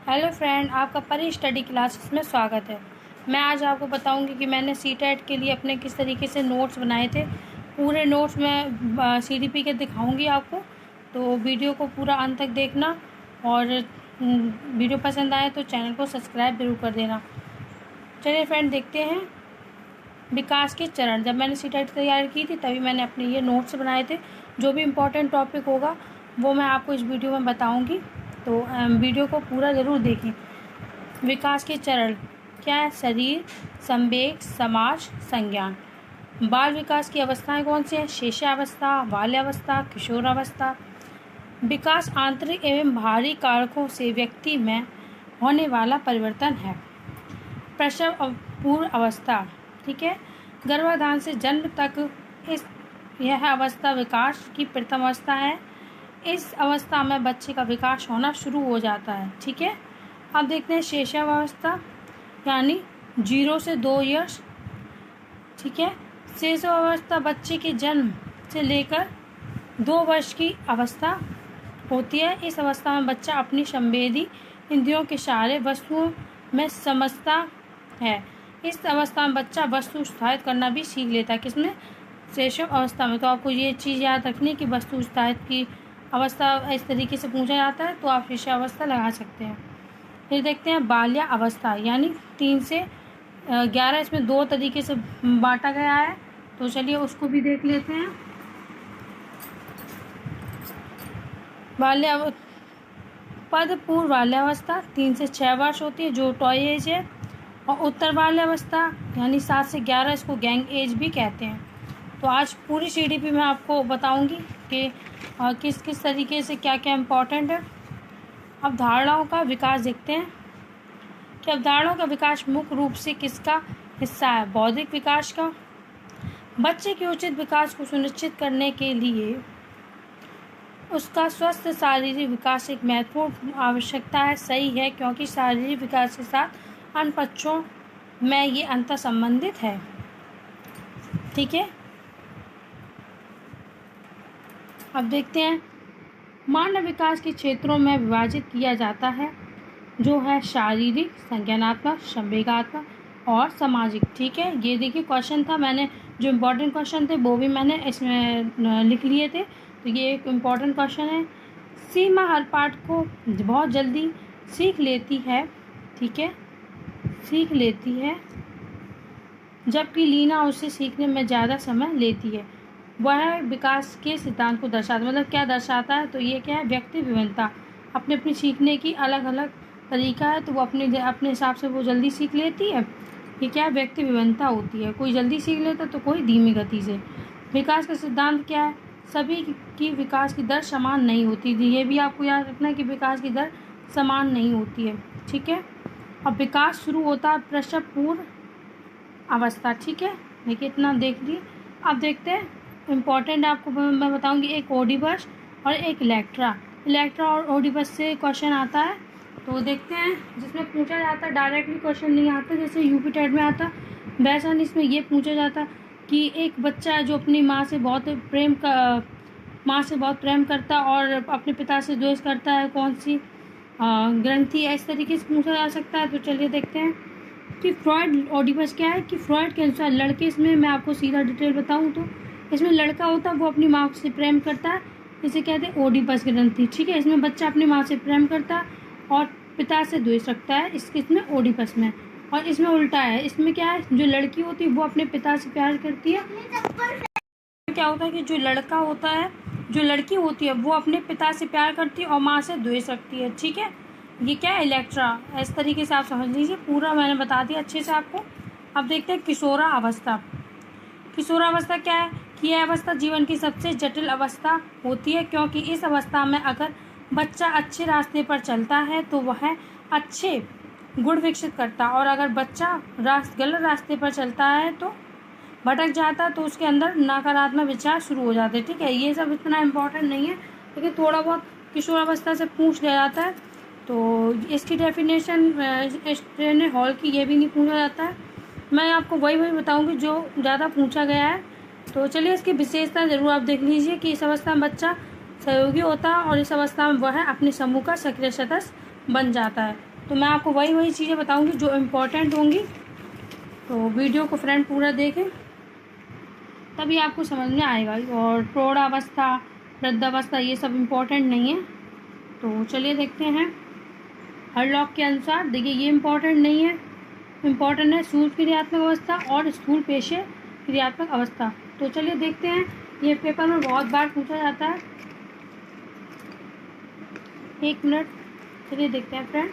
Hello friend, आपका परी study classes में स्वागत है। मैं आज आपको बताऊंगी कि मैंने सीटेट के लिए अपने किस तरीके से नोट्स बनाए थे। पूरे नोट्स मैं सीडीपी के दिखाऊंगी आपको, तो वीडियो को पूरा अंत तक देखना और वीडियो पसंद आए तो चैनल को सब्सक्राइब जरूर कर देना। चलिए फ्रेंड, देखते हैं विकास के चरण। जब मैंने सीटेट तैयार की थी तभी मैंने अपने ये नोट्स बनाए थे। जो भी इम्पोर्टेंट टॉपिक होगा वो मैं आपको इस वीडियो में बताऊंगी, तो वीडियो को पूरा ज़रूर देखें। विकास के चरण क्या है? शरीर, संवेग, समाज, संज्ञान। बाल विकास की अवस्थाएं कौन सी हैं? शिशुअवस्था, बाल्यावस्था, किशोरावस्था। विकास आंतरिक एवं बाहरी कारकों से व्यक्ति में होने वाला परिवर्तन है। प्रसव पूर्व अवस्था, ठीक है, गर्भाधान से जन्म तक यह अवस्था विकास की प्रथम अवस्था है। इस अवस्था में बच्चे का विकास होना शुरू हो जाता है, ठीक है। अब देखते हैं शिशुअवस्था, यानी 0 से 2 ईयर्स, ठीक है। शिशुअवस्था बच्चे के जन्म से लेकर 2 वर्ष की अवस्था होती है। इस अवस्था में बच्चा अपनी संवेदी इंद्रियों के सहारे वस्तुओं में समझता है। इस अवस्था में बच्चा वस्तु उत्साहित करना भी सीख लेता है। किसमें? शिशु अवस्था में। तो आपको ये चीज़ याद रखनी है कि वस्तु उत्साहित की अवस्था इस तरीके से पूछा जाता है, तो आप शिशु अवस्था लगा सकते हैं। फिर देखते हैं बाल्या अवस्था, यानी 3 से 11। इसमें 2 तरीके से बांटा गया है, तो चलिए उसको भी देख लेते हैं। पद पूर्व बाल्यावस्था 3 से 6 वर्ष होती है, जो टॉय एज है। और उत्तर बाल्यावस्था यानी 7 से 11, इसको गैंग एज भी कहते हैं। तो आज पूरी सीडीपी में आपको बताऊंगी कि किस किस तरीके से क्या क्या इम्पोर्टेंट है। अवधारणाओं का विकास देखते हैं कि अवधारणाओं का विकास मुख्य रूप से किसका हिस्सा है? बौद्धिक विकास का। बच्चे के उचित विकास को सुनिश्चित करने के लिए उसका स्वस्थ शारीरिक विकास एक महत्वपूर्ण आवश्यकता है। सही है, क्योंकि शारीरिक विकास के साथ अन्य पक्षों में ये अंतर संबंधित है, ठीक है। अब देखते हैं मानव विकास के क्षेत्रों में विभाजित किया जाता है, जो है शारीरिक, संज्ञानात्मक, संवेगात्मक और सामाजिक, ठीक है। ये देखिए क्वेश्चन था, मैंने जो इम्पोर्टेंट क्वेश्चन थे वो भी मैंने इसमें लिख लिए थे, तो ये एक इम्पोर्टेंट क्वेश्चन है। सीमा हर पाठ को बहुत जल्दी सीख लेती है, ठीक है, सीख लेती है, जबकि लीना उसे सीखने में ज़्यादा समय लेती है। वह विकास के सिद्धांत को दर्शाता है। मतलब क्या दर्शाता है? तो ये क्या है? व्यक्ति विभिन्नता। अपने अपनी सीखने की अलग अलग तरीका है, तो वो अपने हिसाब से वो जल्दी सीख लेती है। ये क्या है? व्यक्ति विभिन्नता होती है। कोई जल्दी सीख लेता है तो कोई धीमी गति से। विकास का सिद्धांत क्या है? सभी की विकास की दर समान नहीं होती। ये भी आपको याद रखना है कि विकास की दर समान नहीं होती है, ठीक है। अब विकास शुरू होता है प्रसव पूर्व अवस्था, ठीक है। देखिए इतना देख लिए। अब देखते हैं इम्पॉर्टेंट, आपको मैं बताऊंगी एक ओडिपस और एक इलेक्ट्रा और ओडिपस से क्वेश्चन आता है, तो देखते हैं। जिसमें पूछा जाता है, डायरेक्टली क्वेश्चन नहीं आता जैसे यूपी टेट में आता, वैसा नहीं। इसमें ये पूछा जाता कि एक बच्चा है जो अपनी माँ से बहुत प्रेम करता और अपने पिता से द्वेष करता है, कौन सी ग्रंथि है? इस तरीके से पूछा जा सकता है। तो चलिए देखते हैं कि फ्रॉइड ओडिपस क्या है। कि फ्रॉइड के अनुसार लड़के, इसमें मैं आपको सीधा डिटेल बताऊँ तो इसमें लड़का होता है वो अपनी माँ से प्रेम करता है, इसे कहते हैं ओडिपस ग्रंथि, ठीक है। इसमें बच्चा अपनी माँ से प्रेम करता है और पिता से द्वेष रखता है, इसमें ओडिपस में। और इसमें उल्टा है, इसमें क्या है? जो लड़की होती है वो अपने पिता से प्यार करती है। क्या होता है कि जो लड़का होता है, जो लड़की होती है वो अपने पिता से प्यार करती है और माँ से द्वेष रखती है, ठीक है। ये क्या है? इलेक्ट्रा। इस तरीके से आप समझ लीजिए, पूरा मैंने बता दिया अच्छे से आपको। अब देखते हैं किशोरा अवस्था। किशोरावस्था क्या है? कि यह अवस्था जीवन की सबसे जटिल अवस्था होती है, क्योंकि इस अवस्था में अगर बच्चा अच्छे रास्ते पर चलता है तो वह अच्छे गुण विकसित करता है, और अगर बच्चा गलत रास्ते पर चलता है तो भटक जाता है, तो उसके अंदर नकारात्मक विचार शुरू हो जाते हैं, ठीक है। ये सब इतना इम्पोर्टेंट नहीं है, लेकिन थोड़ा बहुत किशोरावस्था से पूछ लिया जाता है। तो इसकी डेफिनेशन स्टेने हॉल की ये भी नहीं पूछा जाता है। मैं आपको वही बताऊंगी जो ज़्यादा पूछा गया है। तो चलिए इसकी विशेषता ज़रूर आप देख लीजिए कि इस अवस्था में बच्चा सहयोगी होता है और इस अवस्था में वह अपने समूह का सक्रिय सदस्य बन जाता है। तो मैं आपको वही चीज़ें बताऊंगी जो इम्पोर्टेंट होंगी। तो वीडियो को फ्रेंड पूरा देखें, तभी आपको समझ में आएगा। और प्रौढ़ावस्था, वृद्धावस्था, ये सब इम्पोर्टेंट नहीं है। तो चलिए देखते हैं। हरलॉक के अनुसार देखिए, ये इम्पोर्टेंट नहीं है, इम्पोर्टेंट है सूक्ष्म क्रियात्मक अवस्था और स्थूल पेशीय क्रियात्मक अवस्था। तो चलिए देखते हैं, ये पेपर में बहुत बार पूछा जाता है। 1 मिनट, चलिए देखते हैं फ्रेंड।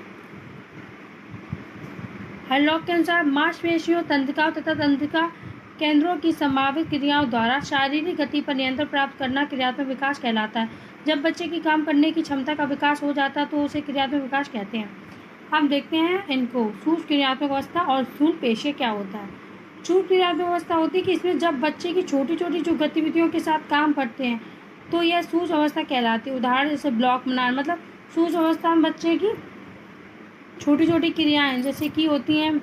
हरलॉक के अनुसार मांसपेशियों, तंत्रिकाओं तथा तंत्रिका केंद्रों की संभावित क्रियाओं द्वारा शारीरिक गति पर नियंत्रण प्राप्त करना क्रियात्मक विकास कहलाता है। जब बच्चे की काम करने की क्षमता का विकास हो जाता है तो उसे क्रियात्मक विकास कहते हैं। अब देखते हैं इनको, सूक्ष्म क्रियात्मक अवस्था और स्थूल पेशीय क्या होता है। सूक्ष्म क्रियात्मक अवस्था होती है कि इसमें जब बच्चे की छोटी छोटी जो गतिविधियों के साथ काम करते हैं तो यह सूक्ष्म अवस्था कहलाती है। उदाहरण जैसे ब्लॉक बनाना, मतलब सूक्ष्म अवस्था में बच्चे की छोटी छोटी क्रियाएं जैसे कि होती हैं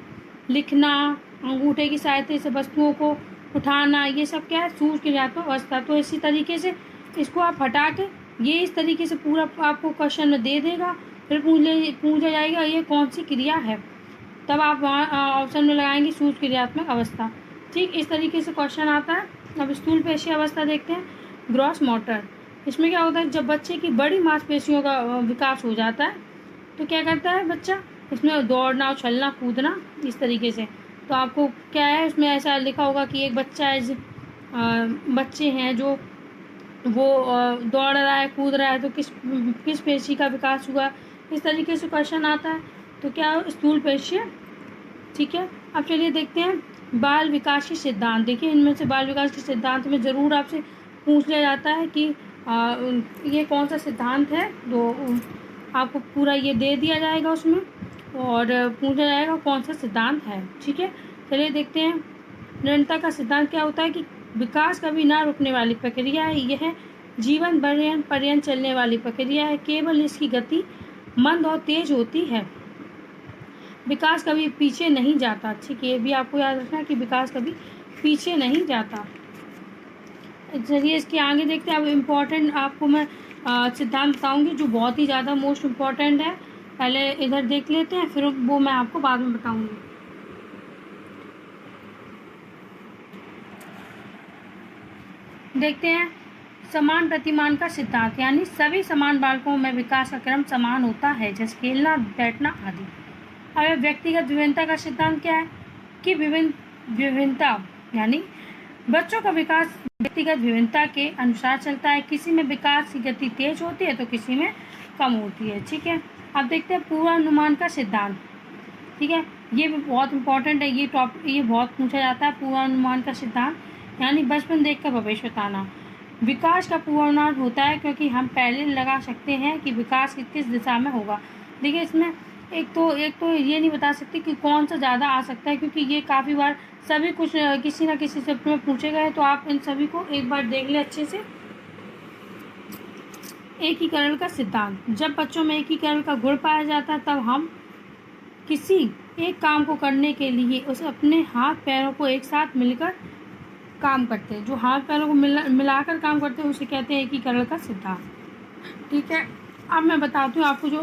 लिखना, अंगूठे की सहायता से वस्तुओं को उठाना, ये सब क्या है, सूक्ष्म क्रियात्मक अवस्था। तो इसी तरीके से इसको आप हटा के ये इस तरीके से पूरा आपको क्वेश्चन में दे देगा, फिर पूछा जाएगा ये कौन सी क्रिया है, तब आप वहाँ ऑप्शन में लगाएंगे सूक्ष्म क्रियात्मक अवस्था। ठीक इस तरीके से क्वेश्चन आता है। अब स्थूल पेशीय अवस्था देखते हैं, ग्रॉस मोटर। इसमें क्या होता है, जब बच्चे की बड़ी मांसपेशियों का विकास हो जाता है तो क्या करता है बच्चा, इसमें दौड़ना, उछलना, कूदना, इस तरीके से। तो आपको क्या है, इसमें ऐसा लिखा होगा कि एक बच्चा है, बच्चे हैं जो वो दौड़ रहा है, कूद रहा है, तो किस पेशी का विकास हुआ, इस तरीके से क्वेश्चन आता है। तो क्या, स्थूल पेशीय। ठीक है, अब चलिए देखते हैं बाल विकास के सिद्धांत। देखिए, इनमें से बाल विकास के सिद्धांत में ज़रूर आपसे पूछ लिया जाता है कि ये कौन सा सिद्धांत है, तो आपको पूरा ये दे दिया जाएगा उसमें, और पूछा जाएगा कौन सा सिद्धांत है। ठीक है, चलिए देखते हैं। निरंतरता का सिद्धांत क्या होता है कि विकास कभी ना रुकने वाली प्रक्रिया है, यह जीवन पर्यंत चलने वाली प्रक्रिया है, केवल इसकी गति मंद और तेज होती है, विकास कभी पीछे नहीं जाता। ठीक है, ये भी आपको याद रखना कि विकास कभी पीछे नहीं जाता। चलिए इसके आगे देखते हैं। अब इम्पोर्टेंट आपको मैं सिद्धांत बताऊंगी जो बहुत ही ज़्यादा मोस्ट इम्पॉर्टेंट है। पहले इधर देख लेते हैं, फिर वो मैं आपको बाद में बताऊंगी। देखते हैं समान प्रतिमान का सिद्धांत, यानी सभी समान बालकों में विकास का क्रम समान होता है, जैसे खेलना, बैठना आदि। अब व्यक्तिगत विभिन्नता का सिद्धांत क्या है कि विभिन्नता यानी बच्चों का विकास व्यक्तिगत विभिन्नता के अनुसार चलता है। किसी में विकास की गति तेज होती है तो किसी में कम होती है। ठीक है, अब देखते हैं पूर्वानुमान का सिद्धांत। ठीक है, ये भी बहुत इंपॉर्टेंट है, ये बहुत पूछा जाता है। पूर्वानुमान का सिद्धांत यानी बचपन देखकर भविष्य बताना। विकास का पूर्वानुमान होता है क्योंकि हम पहले लगा सकते हैं कि विकास किस दिशा में होगा। देखिए, इसमें एक तो ये नहीं बता सकते कि कौन सा ज़्यादा आ सकता है, क्योंकि ये काफ़ी बार सभी कुछ किसी ना किसी चैप्टर में पूछे गए। तो आप इन सभी को एक बार देख लें अच्छे से। एकीकरण का सिद्धांत, जब बच्चों में एकीकरण का गुण पाया जाता है तब हम किसी एक काम को करने के लिए उसे अपने हाथ पैरों को एक साथ मिलकर काम करते हैं। जो हाथ पैरों को मिलाकर काम करते हैं उसे कहते हैं एकीकरण का सिद्धांत। ठीक है, अब मैं बताती हूँ आपको जो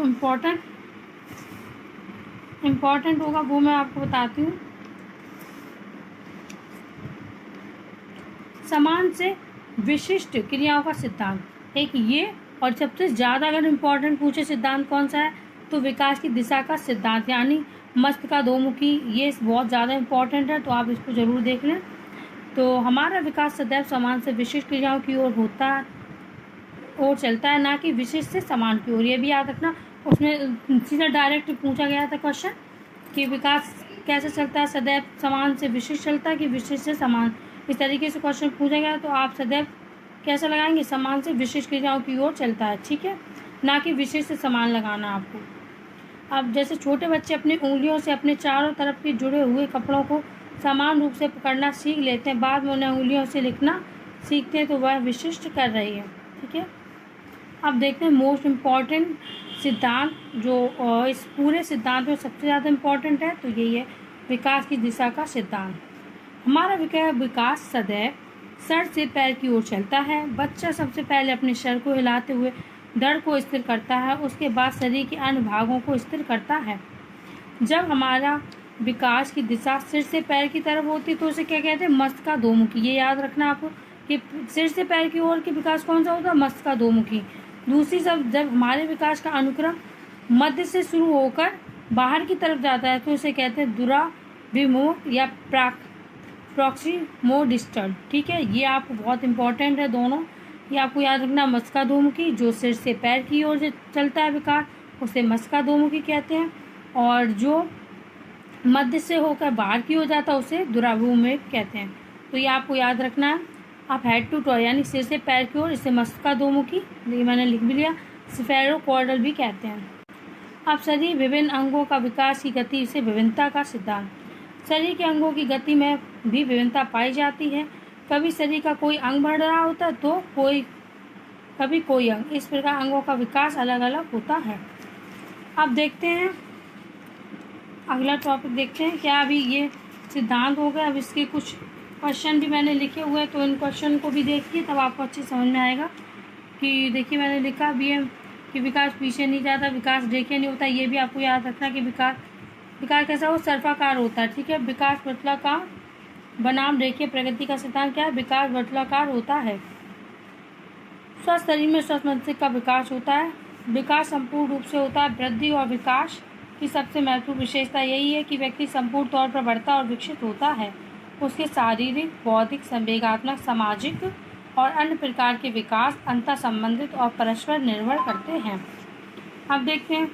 इम्पोर्टेंट होगा वो मैं आपको बताती हूँ। समान से विशिष्ट क्रियाओं का सिद्धांत एक ये, और सबसे ज़्यादा अगर इम्पोर्टेंट पूछे सिद्धांत कौन सा है तो विकास की दिशा का सिद्धांत, यानी मस्तिष्काधोमुखी, ये बहुत ज़्यादा इम्पोर्टेंट है, तो आप इसको ज़रूर देख लें। तो हमारा विकास सदैव समान से विशिष्ट क्रियाओं की ओर चलता है, ना कि विशिष्ट से समान की ओर। ये भी याद रखना, उसमें सीधा डायरेक्ट पूछा गया था क्वेश्चन कि विकास कैसे चलता है, सदैव समान से विशिष्ट चलता है कि विशिष्ट से समान, इस तरीके से क्वेश्चन पूछा गया। तो आप सदैव कैसे लगाएंगे, समान से विशिष्ट क्रियाओं की ओर चलता है। ठीक है, ना कि विशिष्ट से समान लगाना आपको। अब जैसे छोटे बच्चे अपनी उंगलियों से अपने चारों तरफ के जुड़े हुए कपड़ों को समान रूप से पकड़ना सीख लेते हैं, बाद में उन्हें उंगलियों से लिखना सीखते हैं, तो वह विशिष्ट कर रही है। ठीक है, अब देखते हैं मोस्ट इम्पॉर्टेंट सिद्धांत, जो इस पूरे सिद्धांत में सबसे ज़्यादा इम्पॉर्टेंट है, तो यही है विकास की दिशा का सिद्धांत। हमारा विकास सदैव सर से पैर की ओर चलता है। बच्चा सबसे पहले अपने सर को हिलाते हुए धड़ को स्थिर करता है, उसके बाद शरीर के अन्य भागों को स्थिर करता है। जब हमारा विकास की दिशा सिर से पैर की तरफ होती है तो उसे क्या कहते हैं? मस्तकाधोमुखी। ये याद रखना आपको कि सिर से पैर की ओर की विकास कौन सा होता है? मस्तकाधोमुखी। दूसरी जब हमारे विकास का अनुक्रम मध्य से शुरू होकर बाहर की तरफ जाता है तो उसे कहते हैं दुराभिमुख या प्रॉक्सिमोडिस्टल। ठीक है, ये आपको बहुत इंपॉर्टेंट है दोनों। ये आपको याद रखना, मस्काधोमुखी जो सिर से पैर की ओर से चलता है विकास उसे मस्काधोमुखी कहते हैं, और जो मध्य से होकर बाहर की ओर जाता है उसे दुराभिमुख कहते हैं। तो ये आपको याद रखना है। आप हेड टू टॉ यानी सिर से पैर की ओर इसे मस्काधोमुखी, ये मैंने लिख भी लिया, स्फेरोकॉर्डल भी कहते हैं। अब शरीर विभिन्न अंगों का विकास की गति से विभिन्नता का सिद्धांत। शरीर के अंगों की गति में भी विभिन्नता पाई जाती है। कभी शरीर का कोई अंग बढ़ रहा होता है तो कभी कोई अंग। इस प्रकार अंगों का विकास अलग अलग होता है। अब देखते हैं अगला टॉपिक, देखते हैं क्या अभी ये सिद्धांत हो गया। अब इसके कुछ क्वेश्चन भी मैंने लिखे हुए हैं तो इन क्वेश्चन को भी देखिए, तब आपको अच्छी समझ में आएगा। कि देखिए मैंने लिखा भी है कि विकास पीछे नहीं जाता, विकास रेखीय नहीं होता। ये भी आपको याद रखना कि विकास कैसा हो? सर्पाकार होता है। ठीक है, विकास वर्तुलाकार बनाम रेखीय प्रगति का सिद्धांत क्या है? विकास वर्तुलाकार होता है। स्वस्थ शरीर में स्वस्थ मस्तिष्क का विकास होता है। विकास संपूर्ण रूप से होता है। वृद्धि और विकास की सबसे महत्वपूर्ण विशेषता यही है कि व्यक्ति संपूर्ण तौर पर बढ़ता और विकसित होता है। उसके शारीरिक, बौद्धिक, संवेगात्मक, सामाजिक और अन्य प्रकार के विकास अंतर संबंधित और परस्पर निर्भर करते हैं। अब देखते हैं,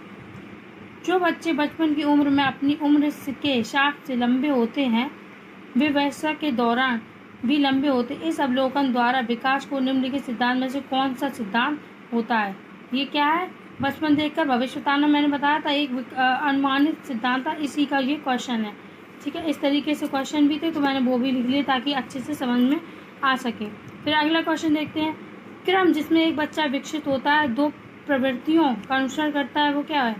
जो बच्चे बचपन की उम्र में अपनी उम्र के हिसाब से लंबे होते हैं वे वयस्क के दौरान भी लंबे होते। इस अवलोकन द्वारा विकास को निम्नलिखित सिद्धांत में से कौन सा सिद्धांत होता है? ये क्या है? बचपन देखकर भविष्य बताना, मैंने बताया था एक अनुमानित सिद्धांत था, इसी का ये क्वेश्चन है। ठीक है, इस तरीके से क्वेश्चन भी थे तो मैंने वो भी लिख लिए ताकि अच्छे से समझ में आ सके। फिर अगला क्वेश्चन देखते हैं, क्रम जिसमें एक बच्चा विकसित होता है दो प्रवृत्तियों का अनुसरण करता है वो क्या है?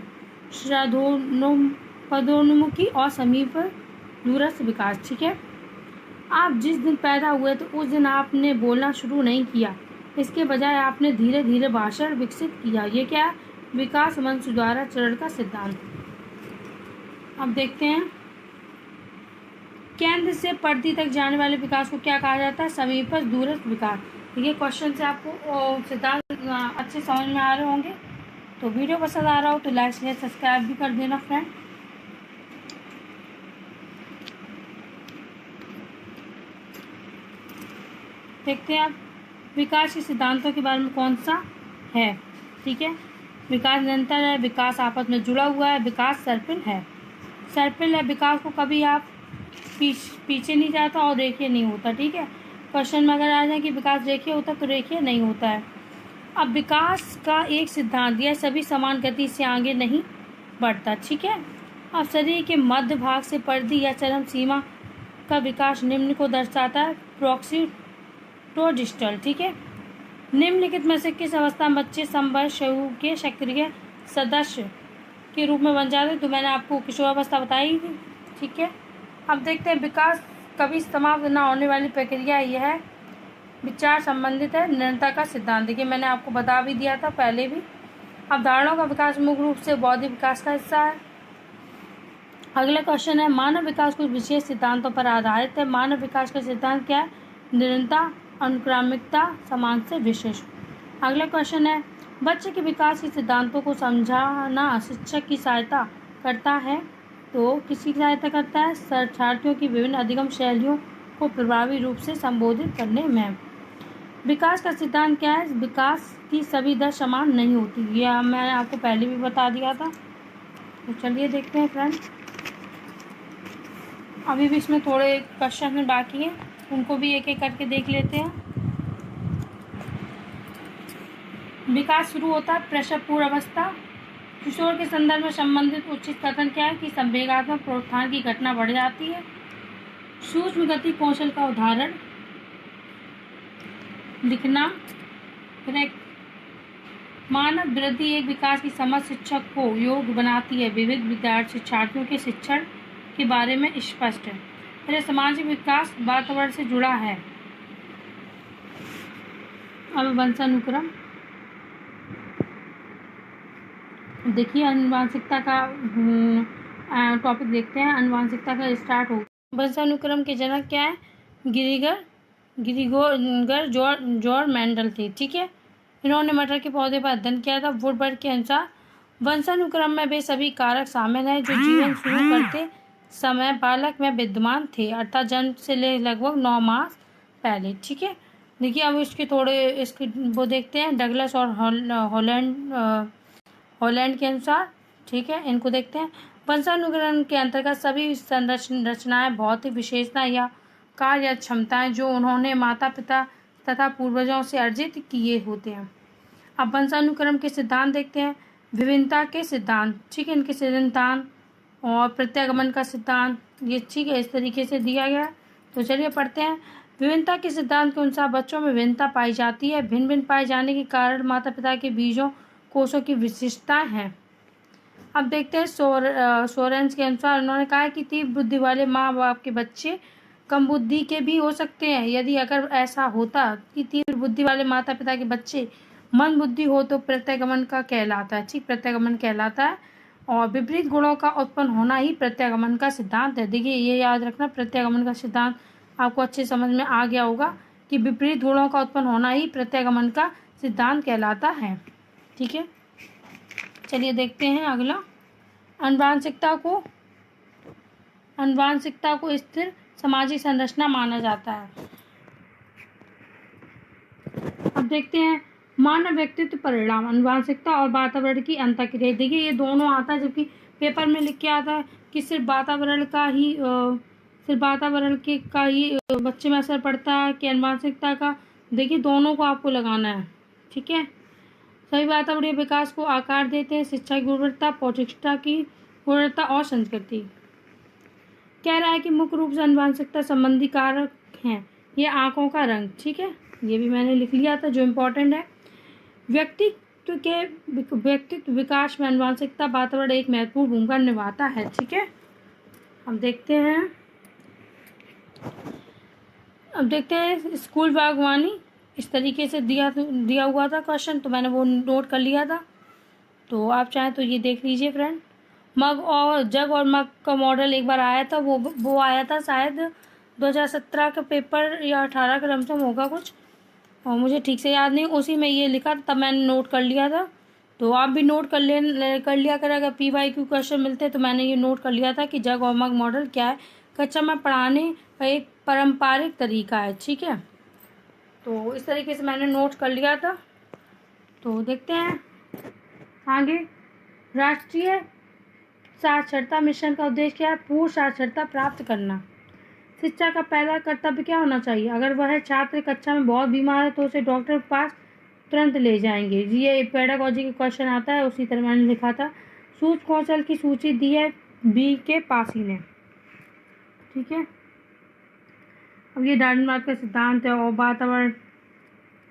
पदोन्मुखी और समीप दूरस्थ विकास। ठीक है, आप जिस दिन पैदा हुए तो उस दिन आपने बोलना शुरू नहीं किया, इसके बजाय आपने धीरे धीरे भाषण विकसित किया। ये क्या है? विकास वंश द्वारा चरण का सिद्धांत। अब देखते हैं, केंद्र से परिधि तक जाने वाले विकास को क्या कहा जाता है? समीपस्थ दूरस्थ विकास। ये क्वेश्चन से आपको सिद्धांत अच्छे समझ में आ रहे होंगे। तो वीडियो पसंद आ रहा हो तो लाइक शेयर सब्सक्राइब भी कर देना फ्रेंड। देखते हैं अब विकास के सिद्धांतों के बारे में कौन सा है। ठीक है, विकास निरंतर है, विकास आपस में जुड़ा हुआ है, विकास सर्पिल है। सर्पिल है, विकास को कभी आप पीछे नहीं जाता और रेखीय नहीं होता। ठीक है, क्वेश्चन में अगर आ जाए कि विकास रेखीय होता तो रेखीय नहीं होता है। अब विकास का एक सिद्धांत, यह सभी समान गति से आगे नहीं बढ़ता। ठीक है, अब शरीर के मध्य भाग से परिधि या चरम सीमा का विकास निम्न को दर्शाता है, प्रॉक्सिमोडिस्टल। ठीक है, निम्नलिखित में से किस अवस्था में बच्चे संवय शरीर के सक्रिय सदस्य के रूप में बन जाते हैं? तो मैंने आपको किशोरावस्था बताई थी। ठीक है, अब देखते हैं, विकास कभी समाप्त न होने वाली प्रक्रिया यह विचार संबंधित है निरंतरता का सिद्धांत। देखिए मैंने आपको बता भी दिया था पहले भी। अवधारणाओं का विकास मुख्य रूप से बौद्धिक विकास का हिस्सा है। अगला क्वेश्चन है, मानव विकास कुछ विशेष सिद्धांतों पर आधारित है। मानव विकास का सिद्धांत क्या है? निरंतरता, अनुक्रमिकता, समान से विशिष्ट। अगला क्वेश्चन है, बच्चे के विकास के सिद्धांतों को समझाना शिक्षक की सहायता करता है। तो किसकी सहायता करता है? शिक्षार्थियों की विभिन्न अधिगम शैलियों को प्रभावी रूप से संबोधित करने में। विकास का सिद्धांत क्या है? विकास की सभी दर समान नहीं होती, यह मैंने आपको पहले भी बता दिया था। तो चलिए देखते हैं फ्रेंड, अभी भी इसमें थोड़े क्वेश्चन बाकी हैं, उनको भी एक एक करके देख लेते हैं। विकास शुरू होता है प्रसव पूर्व अवस्था। किशोर के संदर्भ में संबंधित उचित कथन क्या है? कि संवेगात्मक प्रोत्थान की घटना बढ़ जाती है। सूक्ष्म गति कौशल का उदाहरण लिखना। मानव वृद्धि एक विकास की समझ शिक्षक को योग्य बनाती है। विविध विद्यार्थी शिक्षार्थियों के शिक्षण के बारे में स्पष्ट है। फिर सामाजिक विकास वातावरण से जुड़ा है। अब वंशानुक्रम देखिए, अनुवांशिकता का टॉपिक देखते हैं। आनुवंशिकता का स्टार्ट हो। वंशानुक्रम के जनक क्या है? ग्रिगोर जॉर्ज मेंडल थे। ठीक है, इन्होंने मटर के पौधे पर अध्ययन किया था। वुडबर्ड के अनुसार वंशानुक्रम में वे सभी कारक शामिल हैं जो जीवन शुरू करते समय बालक में विद्यमान थे, अर्थात जन्म से लगभग 9 मास पहले। ठीक है, देखिए अब इसके थोड़े इसके वो देखते हैं। डगलस और हॉलैंड के अनुसार, ठीक है, इनको देखते हैं। वंशानुक्रम के अंतर्गत सभी रचनाएं भौतिक विशेषता या कार्य या क्षमताएं जो उन्होंने माता पिता तथा पूर्वजों से अर्जित किए होते हैं। अब वंशानुक्रम के सिद्धांत देखते हैं। विभिन्नता के सिद्धांत, ठीक है, इनके सिद्धांत और प्रत्यागमन का सिद्धांत, ये ठीक है इस तरीके से दिया गया। तो चलिए पढ़ते हैं। विभिन्नता के सिद्धांत के अनुसार बच्चों में विभिन्नता पाई जाती है। भिन्न भिन्न पाए जाने के कारण माता पिता के बीजों कोषों की विशिष्टताएं हैं। अब देखते हैं सोरेंस के अनुसार, उन्होंने कहा कि तीव्र बुद्धि वाले माँ बाप के बच्चे कम बुद्धि के भी हो सकते हैं। यदि अगर ऐसा होता कि तीव्र बुद्धि वाले माता पिता के बच्चे मंद बुद्धि हो तो प्रत्यागमन का कहलाता है। ठीक, प्रत्यागमन कहलाता है। और विपरीत गुणों का उत्पन्न होना ही प्रत्यागमन का सिद्धांत है। देखिए ये याद रखना, प्रत्यागमन का सिद्धांत आपको अच्छे समझ में आ गया होगा कि विपरीत गुणों का उत्पन्न होना ही प्रत्यागमन का सिद्धांत कहलाता है। ठीक है, चलिए देखते हैं अगला। अनुवांशिकता को स्थिर सामाजिक संरचना माना जाता है। अब देखते हैं मानव व्यक्तित्व परिणाम, अनुवांशिकता और वातावरण की अंतःक्रिया। देखिए ये दोनों आता है, जबकि पेपर में लिख के आता है कि सिर्फ वातावरण का ही बच्चे में असर पड़ता है कि अनुवांशिकता का। देखिए दोनों को आपको लगाना है। ठीक है, सभी वातावरणीय विकास को आकार देते हैं। शिक्षा की गुणवत्ता, पौष्टिकता की गुणवत्ता और संस्कृति। कह रहा है कि मुख्य रूप से अनुवांशिकता संबंधी कारक हैं। ये आंखों का रंग, ठीक है, ये भी मैंने लिख लिया था जो इम्पोर्टेंट है। व्यक्तित्व विकास में अनुवांशिकता वातावरण एक महत्वपूर्ण भूमिका निभाता है। ठीक है, अब देखते हैं स्कूल बागवानी। इस तरीके से दिया हुआ था क्वेश्चन, तो मैंने वो नोट कर लिया था। तो आप चाहें तो ये देख लीजिए फ्रेंड। जग और मग का मॉडल एक बार आया था, वो आया था शायद 2017 का पेपर या 18 का लमसम होगा कुछ, और मुझे ठीक से याद नहीं। उसी में ये लिखा था, तब मैंने नोट कर लिया था। तो आप भी नोट कर लिया करें। अगर PYQ क्वेश्चन मिलते तो मैंने ये नोट कर लिया था कि जग और मग मॉडल क्या है। कक्षा में पढ़ाने का एक पारंपरिक तरीका है। ठीक है, तो इस तरीके से मैंने नोट कर लिया था। तो देखते हैं आगे। राष्ट्रीय साक्षरता मिशन का उद्देश्य क्या है? पूर्ण साक्षरता प्राप्त करना। शिक्षा का पहला कर्तव्य क्या होना चाहिए? अगर वह छात्र कक्षा में बहुत बीमार है तो उसे डॉक्टर के पास तुरंत ले जाएंगे। ये पेडागोजी का क्वेश्चन आता है, उसी तरह मैंने लिखा था। सूक्ष्म कौशल की सूची दी है BK पासी ने। ठीक है, अब ये डार्विनवाद का सिद्धांत है। और वातावरण,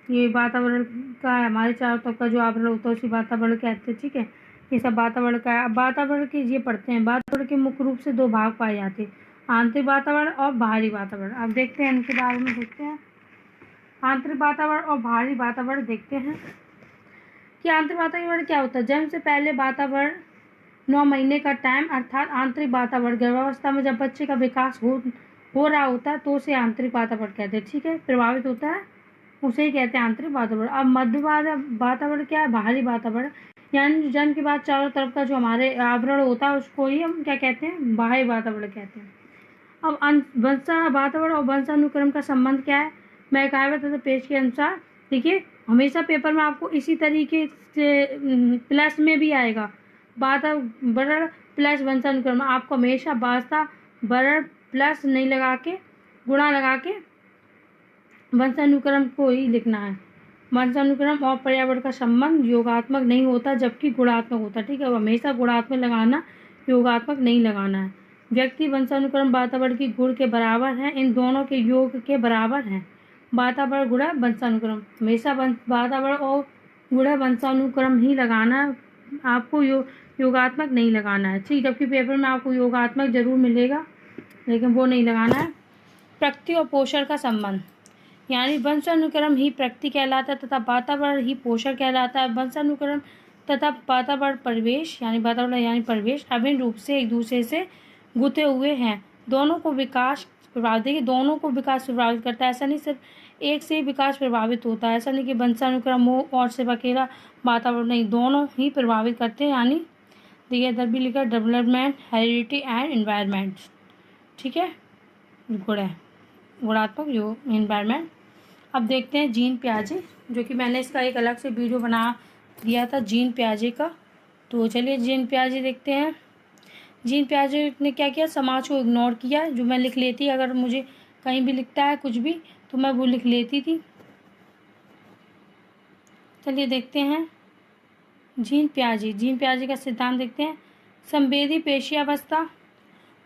ये वातावरण का है, हमारे चारों तरफ का जो आवरण होता है उसी वातावरण कहते हैं। ठीक है, ये सब वातावरण का है। अब वातावरण के ये पढ़ते हैं। वातावरण के मुख्य रूप से 2 भाग पाए जाते हैं, आंतरिक वातावरण और बाहरी वातावरण। अब देखते हैं इनके बारे में। देखते हैं आंतरिक वातावरण और बाहरी वातावरण। देखते हैं कि आंतरिक वातावरण क्या होता है। जन्म से पहले वातावरण 9 महीने का टाइम, अर्थात आंतरिक वातावरण। गर्भावस्था में जब बच्चे का विकास हो रहा होता है तो उसे आंतरिक वातावरण कहते हैं। ठीक है, प्रभावित होता है, उसे ही कहते हैं आंतरिक वातावरण। अब मध्य वातावरण क्या है? बाहरी वातावरण, यानी जन्म के बाद चारों तरफ का जो हमारे आवरण होता है उसको ही हम क्या कहते हैं? बाह्य वातावरण कहते हैं। अब वातावरण और वंशानुक्रम का संबंध क्या है? मैकाइवर तथा पेज के अनुसार। देखिए हमेशा पेपर में आपको इसी तरीके से प्लस में भी आएगा, वातावरण प्लस वंशानुक्रम। आपको हमेशा वातावरण प्लस नहीं लगा के, गुणा लगा के वंशानुक्रम को ही लिखना है। वंशानुक्रम और पर्यावरण का संबंध योगात्मक नहीं होता जबकि गुणात्मक होता है। ठीक है, हमेशा गुणात्मक लगाना, योगात्मक नहीं लगाना है। व्यक्ति वंशानुक्रम वातावरण की गुण के बराबर है, इन दोनों के योग के बराबर हैं। वातावरण गुणा वंशानुक्रम, हमेशा वातावरण और गुणा वंशानुक्रम ही लगाना है, आपको योगात्मक नहीं लगाना है। ठीक, जबकि पेपर में आपको योगात्मक जरूर मिलेगा लेकिन वो नहीं लगाना है। प्रकृति और पोषण का संबंध, यानी वंशानुक्रम ही प्रकृति कहलाता है तथा वातावरण ही पोषण कहलाता है। वंशानुक्रम तथा वातावरण यानी परिवेश अभिन्न रूप से एक दूसरे से गुथे हुए हैं। दोनों को विकास प्रभावित करता है। ऐसा नहीं सिर्फ एक से ही विकास प्रभावित होता है, ऐसा नहीं कि वंशानुक्रम हो और सिर्फ अकेला वातावरण नहीं, दोनों ही प्रभावित करते हैं। यानी देखिए इधर भी लिखा डेवलपमेंट, हेरिडिटी एंड एनवायरनमेंट। ठीक है, गुणात्मक जो एनवायरनमेंट। अब देखते हैं जीन पियाजे, जो कि मैंने इसका एक अलग से वीडियो बना दिया था जीन पियाजे का। तो चलिए जीन पियाजे देखते हैं। जीन पियाजे ने क्या किया, समाज को इग्नोर किया। जो मैं लिख लेती, अगर मुझे कहीं भी लिखता है कुछ भी तो मैं वो लिख लेती थी। चलिए देखते हैं जीन पियाजे का सिद्धांत देखते हैं। संवेदी पेशी अवस्था,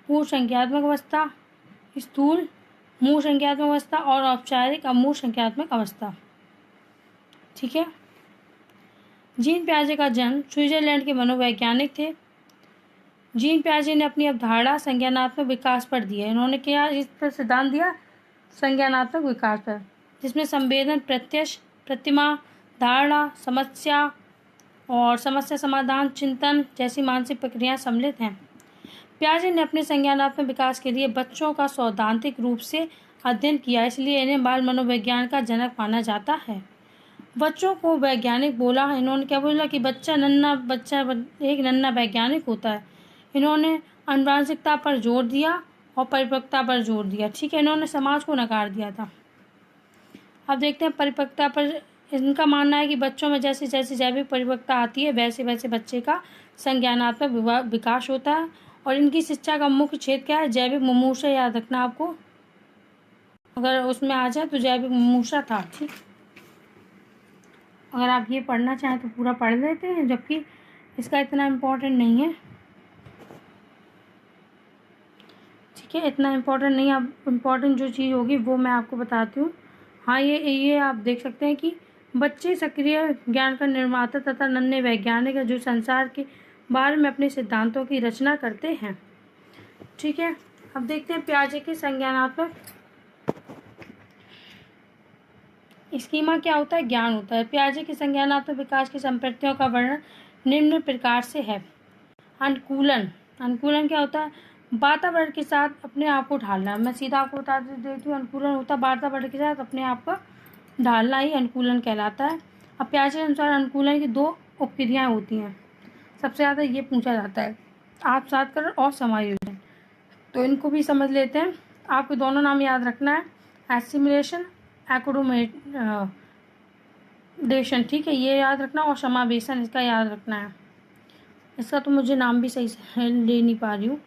पूर्व संज्ञात्मक अवस्था, स्थूल मूल संज्ञात्मक अवस्था और औपचारिक अमूर्त संज्ञात्मक अवस्था। ठीक है, जीन पियाजे का जन्म स्विट्जरलैंड के मनोवैज्ञानिक थे। जीन पियाजे ने अपनी अवधारणा संज्ञानात्मक विकास पर दी है। इन्होंने क्या इस पर सिद्धांत दिया, संज्ञानात्मक विकास पर, जिसमें संवेदन, प्रत्यक्ष, प्रतिमा, धारणा, समस्या और समस्या समाधान, चिंतन जैसी मानसिक प्रक्रियाएं सम्मिलित हैं। पियाजे ने अपने संज्ञानात्मक विकास के लिए बच्चों का सैद्धांतिक रूप से अध्ययन किया, इसलिए इन्हें बाल मनोविज्ञान का जनक माना जाता है। बच्चों को वैज्ञानिक बोला, इन्होंने क्या बोला कि एक नन्हा वैज्ञानिक होता है। इन्होंने आनुवंशिकता पर जोर दिया और परिपक्वता पर जोर दिया। ठीक है, इन्होंने समाज को नकार दिया था। अब देखते हैं परिपक्वता पर। इनका मानना है कि बच्चों में जैसे जैसे जैविक परिपक्वता आती है वैसे वैसे बच्चे का संज्ञानात्मक विकास होता है। और इनकी शिक्षा का मुख्य क्षेत्र क्या है, जैविक मुमूर्षा। याद रखना आपको, अगर उसमें आ जाए तो जैविक मुमूर्षा था। ठीक, अगर आप ये पढ़ना चाहें तो पूरा पढ़ लेते हैं, जबकि इसका इतना इम्पोर्टेंट नहीं है। ठीक है, इतना इम्पोर्टेंट नहीं, अब इम्पोर्टेंट जो चीज़ होगी वो मैं आपको बताती हूँ। हाँ, ये आप देख सकते हैं कि बच्चे सक्रिय ज्ञान का निर्माता तथा नन्हे वैज्ञानिक है, जो संसार के बारे में अपने सिद्धांतों की रचना करते हैं। ठीक है, अब देखते हैं पियाजे के संज्ञानात्मक स्कीमा क्या होता है, ज्ञान होता है। पियाजे के संज्ञानात्मक विकास की संपत्तियों का वर्णन निम्न प्रकार से है। अनुकूलन क्या होता है, वातावरण के साथ अपने आप को ढालना। मैं सीधा आपको बता देती हूँ, अनुकूलन होता है वातावरण के साथ अपने आप को ढालना ही अनुकूलन कहलाता है। अब पियाजे के अनुसार अनुकूलन की 2 उपक्रियाएं होती हैं। सबसे ज़्यादा ये पूछा जाता है, आत्मसातकरण और समायोजन। तो इनको भी समझ लेते हैं। आपको दोनों नाम याद रखना है, एसिमिलेशन, एकोमोडेशन। ठीक है, ये याद रखना, और समावेशन इसका याद रखना है। इसका तो मुझे नाम भी सही से ले नहीं पा रही हूँ।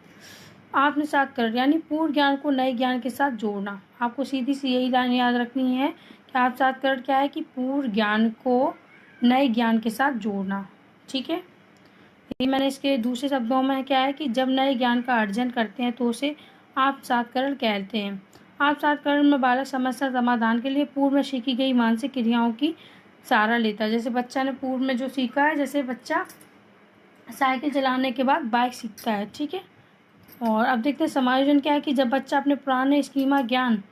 आत्मसातकरण यानी पूर्व ज्ञान को नए ज्ञान के साथ जोड़ना। आपको सीधी सी यही लाइन याद रखनी है कि आत्मसातकरण क्या है, कि पूर्व ज्ञान को नए ज्ञान के साथ जोड़ना। ठीक है, ये मैंने इसके दूसरे शब्दों में क्या है कि जब नए ज्ञान का अर्जन करते हैं तो उसे आत्मसातकरण कहते हैं। आत्मसातकरण में बालक समस्या समाधान के लिए पूर्व में सीखी गई मानसिक क्रियाओं की सहारा लेता है। जैसे बच्चा ने पूर्व में जो सीखा है, जैसे बच्चा साइकिल चलाने के बाद बाइक सीखता है। ठीक है, और अब देखते हैं समायोजन क्या है, कि जब बच्चा अपने पुराने स्कीमा ज्ञान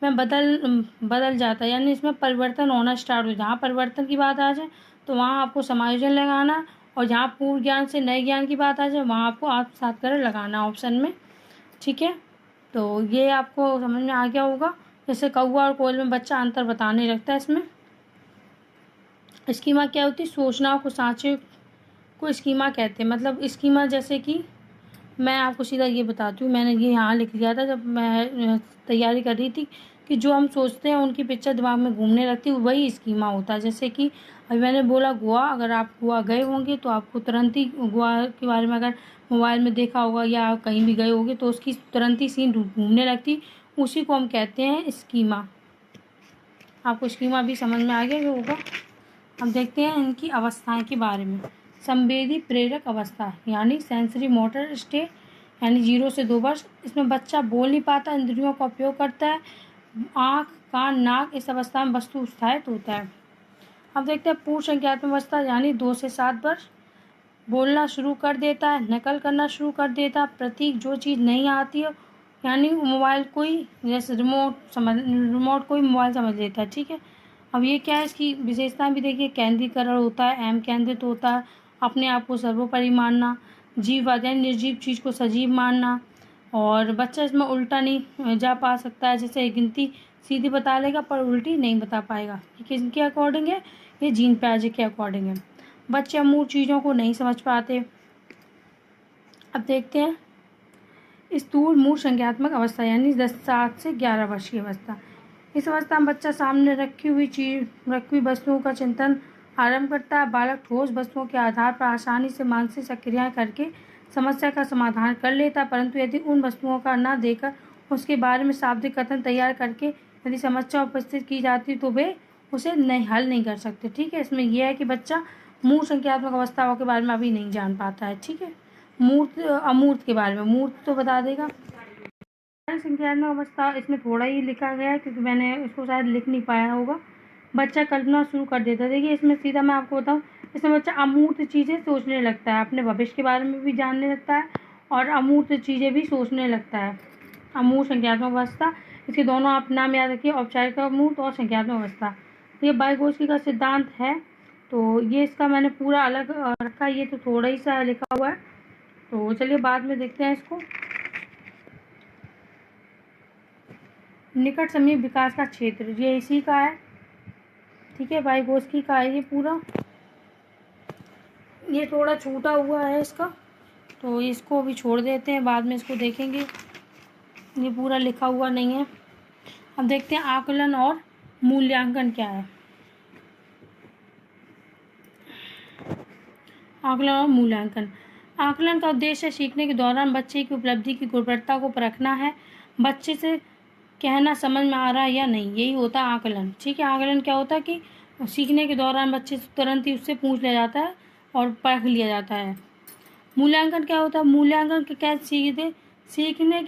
में बदल जाता है, यानी इसमें परिवर्तन होना स्टार्ट हो। जहाँ परिवर्तन की बात आ जाए तो वहाँ आपको समायोजन लगाना, और जहाँ पूर्व ज्ञान से नए ज्ञान की बात आ जाए वहाँ आपको आत्मसातकरण लगाना ऑप्शन में। ठीक है, तो ये आपको समझ में आ गया होगा। जैसे कौवा और कोयल में बच्चा अंतर बताने लगता है। इसमें स्कीमा क्या होती है, सूचनाओं को सांचे को स्कीमा कहते हैं। मतलब स्कीमा, जैसे कि मैं आपको सीधा ये बताती हूँ, मैंने ये यहाँ लिख लिया था जब मैं तैयारी कर रही थी, कि जो हम सोचते हैं उनकी पिक्चर दिमाग में घूमने लगती है, वही स्कीमा होता है। जैसे कि अभी मैंने बोला गोवा, अगर आप गोवा गए होंगे तो आपको तुरंत ही गोवा के बारे में अगर मोबाइल में देखा होगा या कहीं भी गए होंगे तो उसकी तुरंत ही सीन घूमने लगती, उसी को हम कहते हैं स्कीमा। आपको स्कीमा भी समझ में आ गया होगा। अब देखते हैं इनकी अवस्थाएं के बारे में। संवेदी प्रेरक अवस्था यानी सेंसरी मोटर स्टेट, यानी 0 से 2 वर्ष। इसमें बच्चा बोल नहीं पाता, इंद्रियों का उपयोग करता है, आँख, कान, नाक, इस अवस्था में वस्तु उत्साहित होता है। अब देखते हैं पूर्व संज्ञात्मक अवस्था यानी 2 से 7 वर्ष। बोलना शुरू कर देता है, नकल करना शुरू कर देता है, प्रतीक जो चीज़ नहीं आती है, यानी मोबाइल कोई, जैसे रिमोट कोई मोबाइल समझ लेता है। ठीक है, अब ये क्या है, इसकी विशेषताएं भी देखिए, केंद्रीकरण होता है, एम केंद्रित होता है, अपने आप को सर्वोपरि मानना, जीववाद यानी निर्जीव चीज़ को सजीव मानना। और बच्चा इसमें उल्टा नहीं जा पा सकता है, जैसे गिनती सीधी बता लेगा पर उल्टी नहीं बता पाएगा। ये किसके अकॉर्डिंग है? ये जीन पियाजे के अकॉर्डिंग है। बच्चे अमूर्त चीज़ों को नहीं समझ पाते। अब देखते हैं स्थूल मूल संज्ञात्मक अवस्था यानी 7 से 11 वर्ष की अवस्था। इस अवस्था में बच्चा सामने रखी हुई वस्तुओं का चिंतन आरंभ करता है। बालक ठोस वस्तुओं के आधार पर आसानी से मानसिक सक्रियाएं करके समस्या का समाधान कर लेता है, परंतु यदि उन वस्तुओं का न देकर उसके बारे में शाब्दिक कथन तैयार करके यदि समस्या उपस्थित की जाती तो वे उसे हल नहीं कर सकते। ठीक है, इसमें यह है कि बच्चा मूल संज्ञात्मक अवस्थाओं के बारे में अभी नहीं जान पाता है। ठीक है, मूर्त अमूर्त के बारे में, मूर्त तो बता देगा। संज्ञात्मक अवस्था इसमें थोड़ा ही लिखा गया है क्योंकि मैंने उसको शायद लिख नहीं पाया होगा। बच्चा कल्पना शुरू कर देता है। देखिए इसमें सीधा मैं आपको बताऊँ, इसमें बच्चा अमूर्त चीज़ें सोचने लगता है, अपने भविष्य के बारे में भी जानने लगता है और अमूर्त चीज़ें भी सोचने लगता है। अमूर्त संज्ञात्मक अवस्था, इसके दोनों आप नाम याद रखिए, औपचारिक अमूर्त और संज्ञात्मक अवस्था। ये वाइगोत्स्की का सिद्धांत है, तो ये इसका मैंने पूरा अलग रखा, ये तो थोड़ा ही सा लिखा हुआ है, तो चलिए बाद में देखते हैं इसको। निकट समीप विकास का क्षेत्र ये इसी का है। ठीक है, वाइगोत्स्की का है ये पूरा। ये थोड़ा छूटा हुआ है इसका, तो इसको अभी छोड़ देते हैं, बाद में इसको देखेंगे। ये पूरा लिखा हुआ नहीं है। अब देखते हैं आकलन और मूल्यांकन क्या है। आकलन और मूल्यांकन। आकलन का उद्देश्य सीखने के दौरान बच्चे की उपलब्धि की गुणवत्ता को परखना है। बच्चे से कहना समझ में आ रहा है या नहीं, यही होता है आकलन। ठीक है, आकलन क्या होता है कि सीखने के दौरान बच्चे से तुरंत ही उससे पूछ लिया जाता है और परख लिया जाता है। मूल्यांकन क्या होता है? मूल्यांकन के क्या सीखने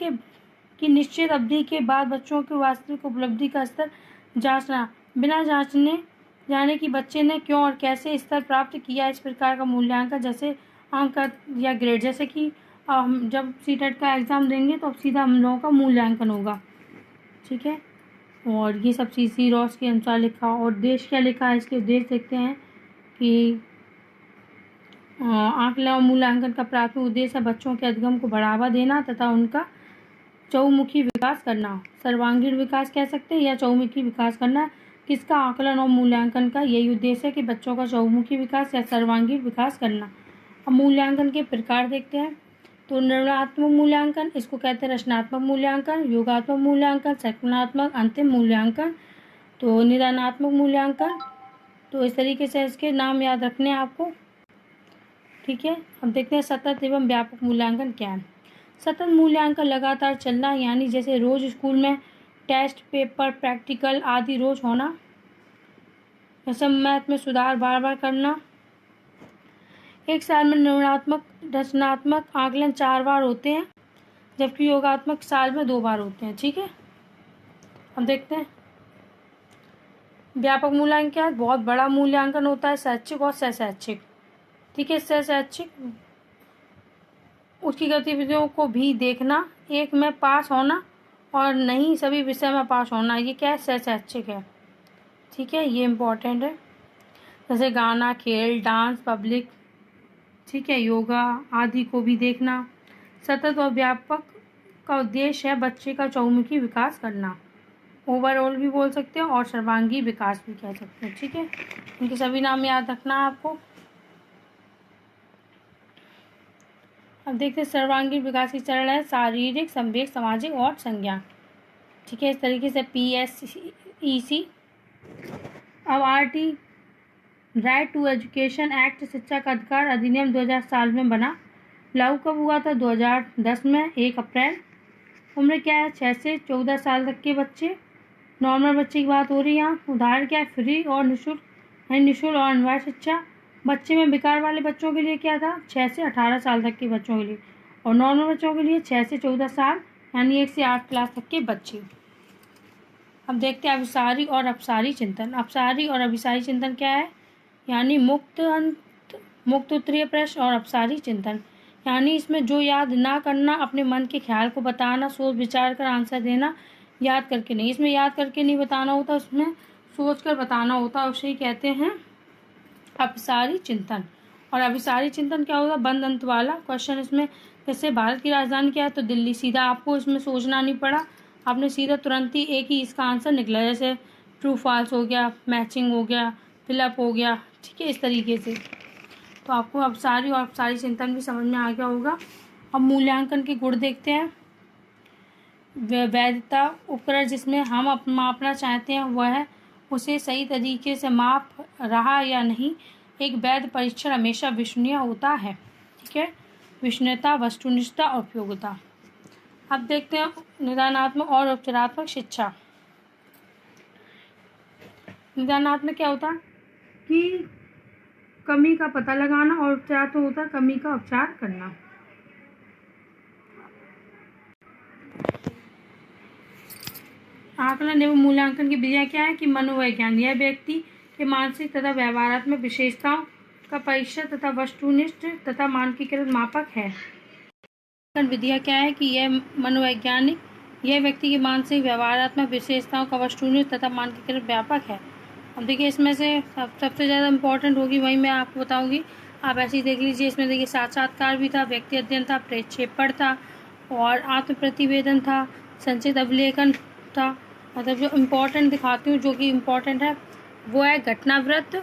की निश्चित अवधि के बाद बच्चों की वास्तविक उपलब्धि का स्तर जांचना, बिना जाने कि बच्चे ने क्यों और कैसे स्तर प्राप्त किया। इस प्रकार का मूल्यांकन जैसे अंक या ग्रेड, जैसे कि हम जब सीटेट का एग्ज़ाम देंगे तो अब सीधा हम लोगों का मूल्यांकन होगा। ठीक है, और ये सब CC रॉस के अनुसार लिखा। और देश क्या लिखा है, इसके उद्देश्य देखते हैं कि आकलन और मूल्यांकन का प्राथमिक उद्देश्य है बच्चों के अधिगम को बढ़ावा देना तथा उनका चहुमुखी विकास करना। सर्वांगीण विकास कह सकते हैं या चहुमुखी विकास करना। किसका? आकलन और मूल्यांकन का यही उद्देश्य है कि बच्चों का चहुमुखी विकास या सर्वांगीण विकास करना। अब मूल्यांकन के प्रकार देखते हैं। तो निर्णयात्मक मूल्यांकन, इसको कहते हैं रचनात्मक मूल्यांकन, योगात्मक मूल्यांकन, संज्ञानात्मक, अंतिम मूल्यांकन, तो निदानात्मक मूल्यांकन। तो इस तरीके से इसके नाम याद रखने हैं आपको। ठीक है, अब देखते हैं सतत एवं व्यापक मूल्यांकन क्या है। सतत मूल्यांकन लगातार चलना, यानी जैसे रोज स्कूल में टेस्ट, पेपर, प्रैक्टिकल आदि रोज होना। जैसे मैथ में सुधार बार बार करना। एक साल में निर्णयात्मक रचनात्मक आकलन 4 बार होते हैं, जबकि योगात्मक साल में 2 बार होते हैं। ठीक है, अब देखते हैं व्यापक मूल्यांकन क्या है। बहुत बड़ा मूल्यांकन होता है, शैक्षिक और सहशैक्षिक। ठीक है, सहशैक्षिक उसकी गतिविधियों को भी देखना, एक में पास होना और नहीं सभी विषय में पास होना, ये क्या है? सहशैक्षिक है। ठीक है, ये इम्पोर्टेंट है। जैसे गाना, खेल, डांस, पब्लिक, ठीक है, योगा आदि को भी देखना। सतत और व्यापक का उद्देश्य है बच्चे का चहुमुखी विकास करना, ओवरऑल भी बोल सकते हैं और सर्वांगीण विकास भी कह सकते हैं। ठीक है, इनके सभी नाम याद रखना है आपको। अब देखते हैं सर्वांगीण विकास की चरण है शारीरिक, संवेग, सामाजिक और संज्ञान। ठीक है, इस तरीके से PSEC। अब RT right to education act, शिक्षा का अधिकार अधिनियम 2000 में बना। लागू कब हुआ था? 2010 में 1 अप्रैल। उम्र क्या है? 6 से 14 साल तक के बच्चे। नॉर्मल बच्चे की बात हो रही है यहाँ। उदाहरण क्या है? फ्री और निःशुल्क और अनिवार्य शिक्षा। बच्चे में विकार वाले बच्चों के लिए क्या था? 6 से 18 साल तक के बच्चों के लिए, और नॉर्मल बच्चों के लिए 6 से 14 साल, यानी 1 से 8 क्लास तक के बच्चे। अब देखते हैं अभिसारी और अपसारी चिंतन। अपसारी और अभिसारी चिंतन क्या है? यानी मुक्त उत्तरीय प्रश्न और अपसारी चिंतन, यानी इसमें जो याद ना करना, अपने मन के ख्याल को बताना, सोच विचार कर आंसर देना, याद करके नहीं। इसमें याद करके नहीं बताना होता, उसमें सोच कर बताना होता है, उसे ही कहते हैं अपसारी चिंतन। और अभिसारी चिंतन क्या होगा, बंद अंत वाला क्वेश्चन इसमें। जैसे भारत की राजधानी क्या है, तो दिल्ली। सीधा आपको इसमें सोचना नहीं पड़ा, आपने सीधा तुरंत ही एक ही इसका आंसर निकला। जैसे ट्रू फॉल्स हो गया, मैचिंग हो गया, फिलअप हो गया, ठीक है, इस तरीके से। तो आपको अब सारी चिंतन भी समझ में आ गया होगा। अब मूल्यांकन के गुण देखते हैं। वैधता उपकरण जिसमें हम मापना चाहते हैं वह है उसे सही तरीके से माप रहा या नहीं। एक वैध परीक्षण हमेशा विश्वसनीय होता है, ठीक है। विश्वसनीयता, वस्तुनिष्ठता और उपयोगिता। अब देखते हैं निदानात्मक और उपचारात्मक शिक्षा। निदानात्मक क्या होता है कि कमी का पता लगाना, और उपचारात्मक होता है कमी का उपचार करना। आकलन एवं मूल्यांकन की विधियाँ क्या है कि मनोविज्ञान, यह व्यक्ति के मानसिक तथा व्यवहारात्मक विशेषताओं का परीक्षण तथा वस्तुनिष्ठ तथा मानकीकृत मापक है। विधियाँ क्या है कि यह मनोवैज्ञानिक, यह व्यक्ति की मानसिक व्यवहारात्मक विशेषताओं का वस्तुनिष्ठ तथा मानकीकृत व्यापक है। अब देखिए इसमें से सबसे ज़्यादा इम्पोर्टेंट होगी वही मैं आपको बताऊंगी, आप ऐसे ही देख लीजिए। इसमें देखिए साक्षात्कार भी था, व्यक्ति अध्ययन था, प्रेक्षेपण था और आत्म प्रतिवेदन था, संचित अवलेखन था। मतलब जो इम्पोर्टेंट दिखाती हूँ, जो कि इम्पोर्टेंट है वो है घटनावृत्त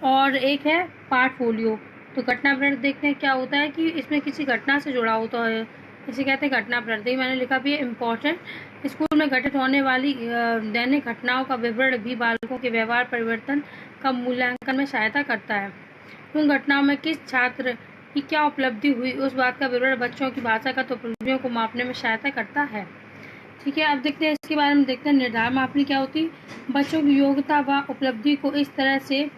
और एक है पोर्टफोलियो। तो घटनावृत्त देखते हैं क्या होता है कि इसमें किसी घटना से जुड़ा होता है, इसे कहते हैं घटनावृत्त। देखिए मैंने लिखा भी है इम्पोर्टेंट, स्कूल में घटित होने वाली दैनिक घटनाओं का विवरण भी बालकों के व्यवहार परिवर्तन का मूल्यांकन में सहायता करता है। उन घटनाओं में किस छात्र की क्या उपलब्धि हुई, उस बात का विवरण बच्चों की भाषागत उपलब्धियों को मापने में सहायता करता है, ठीक है। अब देखते हैं इसके बारे में, देखते हैं निर्धारण मापनी क्या होती है। बच्चों की योग्यता व उपलब्धि को इस तरह से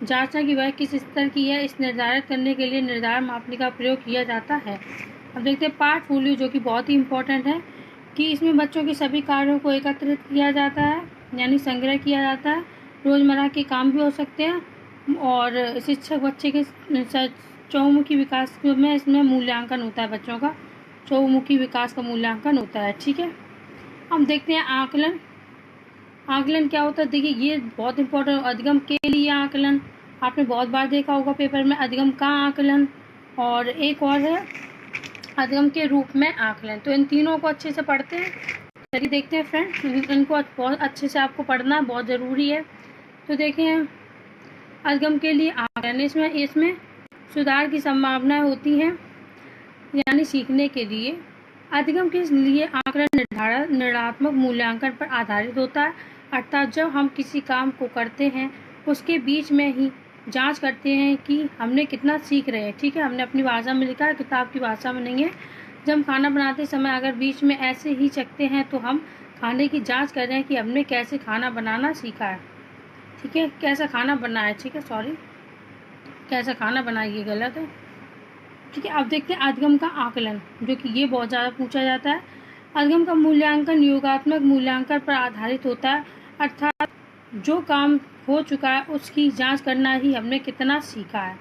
जांचना कि वह किस स्तर की है, इस निर्धारित करने के लिए निर्धारण मापनी का प्रयोग किया जाता है। अब देखते हैं पोर्टफोलियो, जो कि बहुत ही इम्पोर्टेंट है कि इसमें बच्चों के सभी कार्यों को एकत्रित किया जाता है, यानी संग्रह किया जाता है। रोज़मर्रा के काम भी हो सकते हैं और शिक्षक बच्चे के चहुमुखी विकास में इसमें मूल्यांकन होता है, बच्चों का चहुमुखी विकास का मूल्यांकन होता है, ठीक है। अब देखते हैं आकलन। आकलन क्या होता है, देखिए ये बहुत इंपॉर्टेंट। अधिगम के लिए आकलन आपने बहुत बार देखा होगा पेपर में, अधिगम का आकलन, और एक और है अधिगम के रूप में आकलन। तो इन तीनों को अच्छे से पढ़ते हैं। चलिए देखते हैं फ्रेंड, इनको बहुत अच्छे से आपको पढ़ना बहुत ज़रूरी है। तो देखें अधिगम के लिए आकलन, इसमें सुधार की संभावना होती है, यानी सीखने के लिए। अधिगम के लिए आकलन निर्णयात्मक मूल्यांकन पर आधारित होता है, अर्थात जब हम किसी काम को करते हैं उसके बीच में ही जांच करते हैं कि हमने कितना सीख रहे हैं, ठीक है। हमने अपनी भाषा में लिखा है, किताब की भाषा में नहीं है। जब हम खाना बनाते समय अगर बीच में ऐसे ही चखते हैं तो हम खाने की जांच कर रहे हैं कि हमने कैसे खाना बनाना सीखा है, ठीक है, कैसा खाना बनाया, ठीक है, कैसा खाना बनाइए, गलत है, ठीक है। अब देखते हैं अधिगम का आकलन, जो कि ये बहुत ज़्यादा पूछा जाता है। अधिगम का मूल्यांकन योगात्मक मूल्यांकन पर आधारित होता है, अर्थात जो काम हो चुका है उसकी जांच करना ही हमने कितना सीखा है,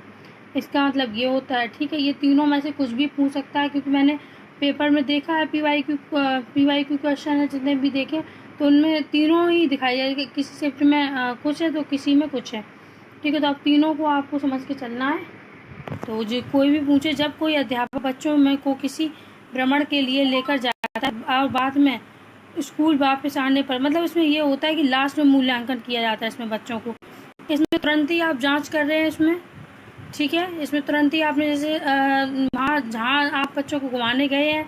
इसका मतलब ये होता है, ठीक है। ये तीनों में से कुछ भी पूछ सकता है, क्योंकि मैंने पेपर में देखा है PYQ क्वेश्चन है जितने भी देखे, तो उनमें तीनों ही दिखाई जाएगी। किसी शिफ्ट में कुछ है तो किसी में कुछ है, ठीक है। तो अब तीनों को आपको समझ के चलना है। तो जो कोई भी पूछे, जब कोई अध्यापक बच्चों में को किसी भ्रमण के लिए लेकर जाता है और बाद में स्कूल वापस आने पर, मतलब इसमें ये होता है कि लास्ट में मूल्यांकन किया जाता है इसमें बच्चों को। इसमें तुरंत ही आप जांच कर रहे हैं इसमें, ठीक है। इसमें तुरंत ही आपने जैसे वहाँ जहाँ आप बच्चों को घुमाने गए हैं,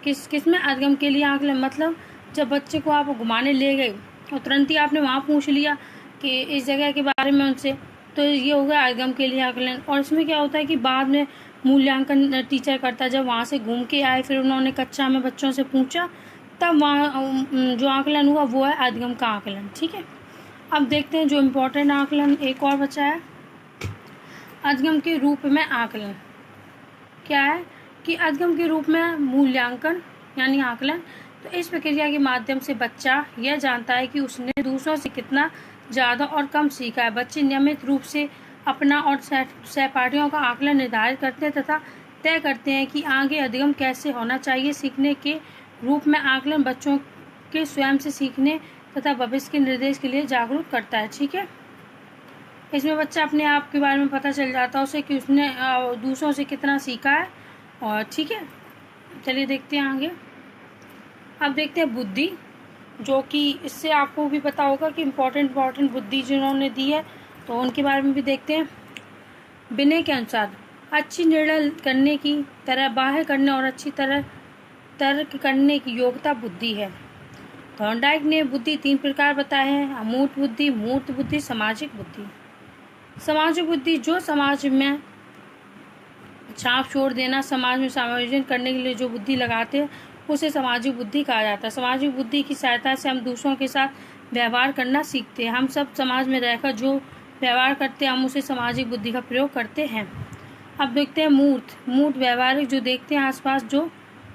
किस में अधिगम के लिए आकलन, मतलब जब बच्चे को आप घुमाने ले गए और तुरंत ही आपने वहाँ पूछ लिया कि इस जगह के बारे में उनसे, तो ये हो गया अधिगम के लिए आकलन। और इसमें क्या होता है कि बाद में मूल्यांकन टीचर करता है, जब वहाँ से घूम के आए फिर उन्होंने कक्षा में बच्चों से पूछा, तब वहाँ जो आकलन हुआ वो है अधिगम का आकलन, ठीक है। अब देखते हैं जो इम्पोर्टेंट आकलन एक और बचा है, अधिगम के रूप में आकलन क्या है कि अधिगम के रूप में मूल्यांकन यानी आकलन, तो इस प्रक्रिया के माध्यम से बच्चा यह जानता है कि उसने दूसरों से कितना ज़्यादा और कम सीखा है। बच्चे नियमित रूप से अपना और सहपाठियों का आकलन निर्धारित करते हैं तथा तय करते हैं कि आगे अधिगम कैसे होना चाहिए। सीखने के रूप में आकलन बच्चों के स्वयं से सीखने तथा भविष्य के निर्देश के लिए जागरूक करता है, ठीक है। इसमें बच्चा अपने आप के बारे में पता चल जाता है उसे कि उसने दूसरों से कितना सीखा है। और ठीक है, चलिए देखते हैं आगे। अब देखते हैं बुद्धि, जो कि इससे आपको भी पता होगा कि इम्पोर्टेंट बुद्धि जिन्होंने दी है, तो उनके बारे में भी देखते हैं। विनय के अनुसार अच्छी निर्णय करने की तरह बाह्य करने और अच्छी तरह तर्क करने की योग्यता बुद्धि है। थॉर्नडाइक ने बुद्धि 3 प्रकार बताए हैं: अमूर्त बुद्धि, मूर्त बुद्धि, सामाजिक बुद्धि। सामाजिक बुद्धि जो समाज में छाप छोड़ देना, समाज में समायोजन करने के लिए जो बुद्धि लगाते हैं उसे सामाजिक बुद्धि कहा जाता है। सामाजिक बुद्धि की सहायता से हम दूसरों के साथ व्यवहार करना सीखते हैं। हम सब समाज में रहकर जो व्यवहार करते हैं हम उसे सामाजिक बुद्धि का प्रयोग करते हैं। अब देखते हैं मूर्त व्यवहारिक, जो देखते हैं आसपास, जो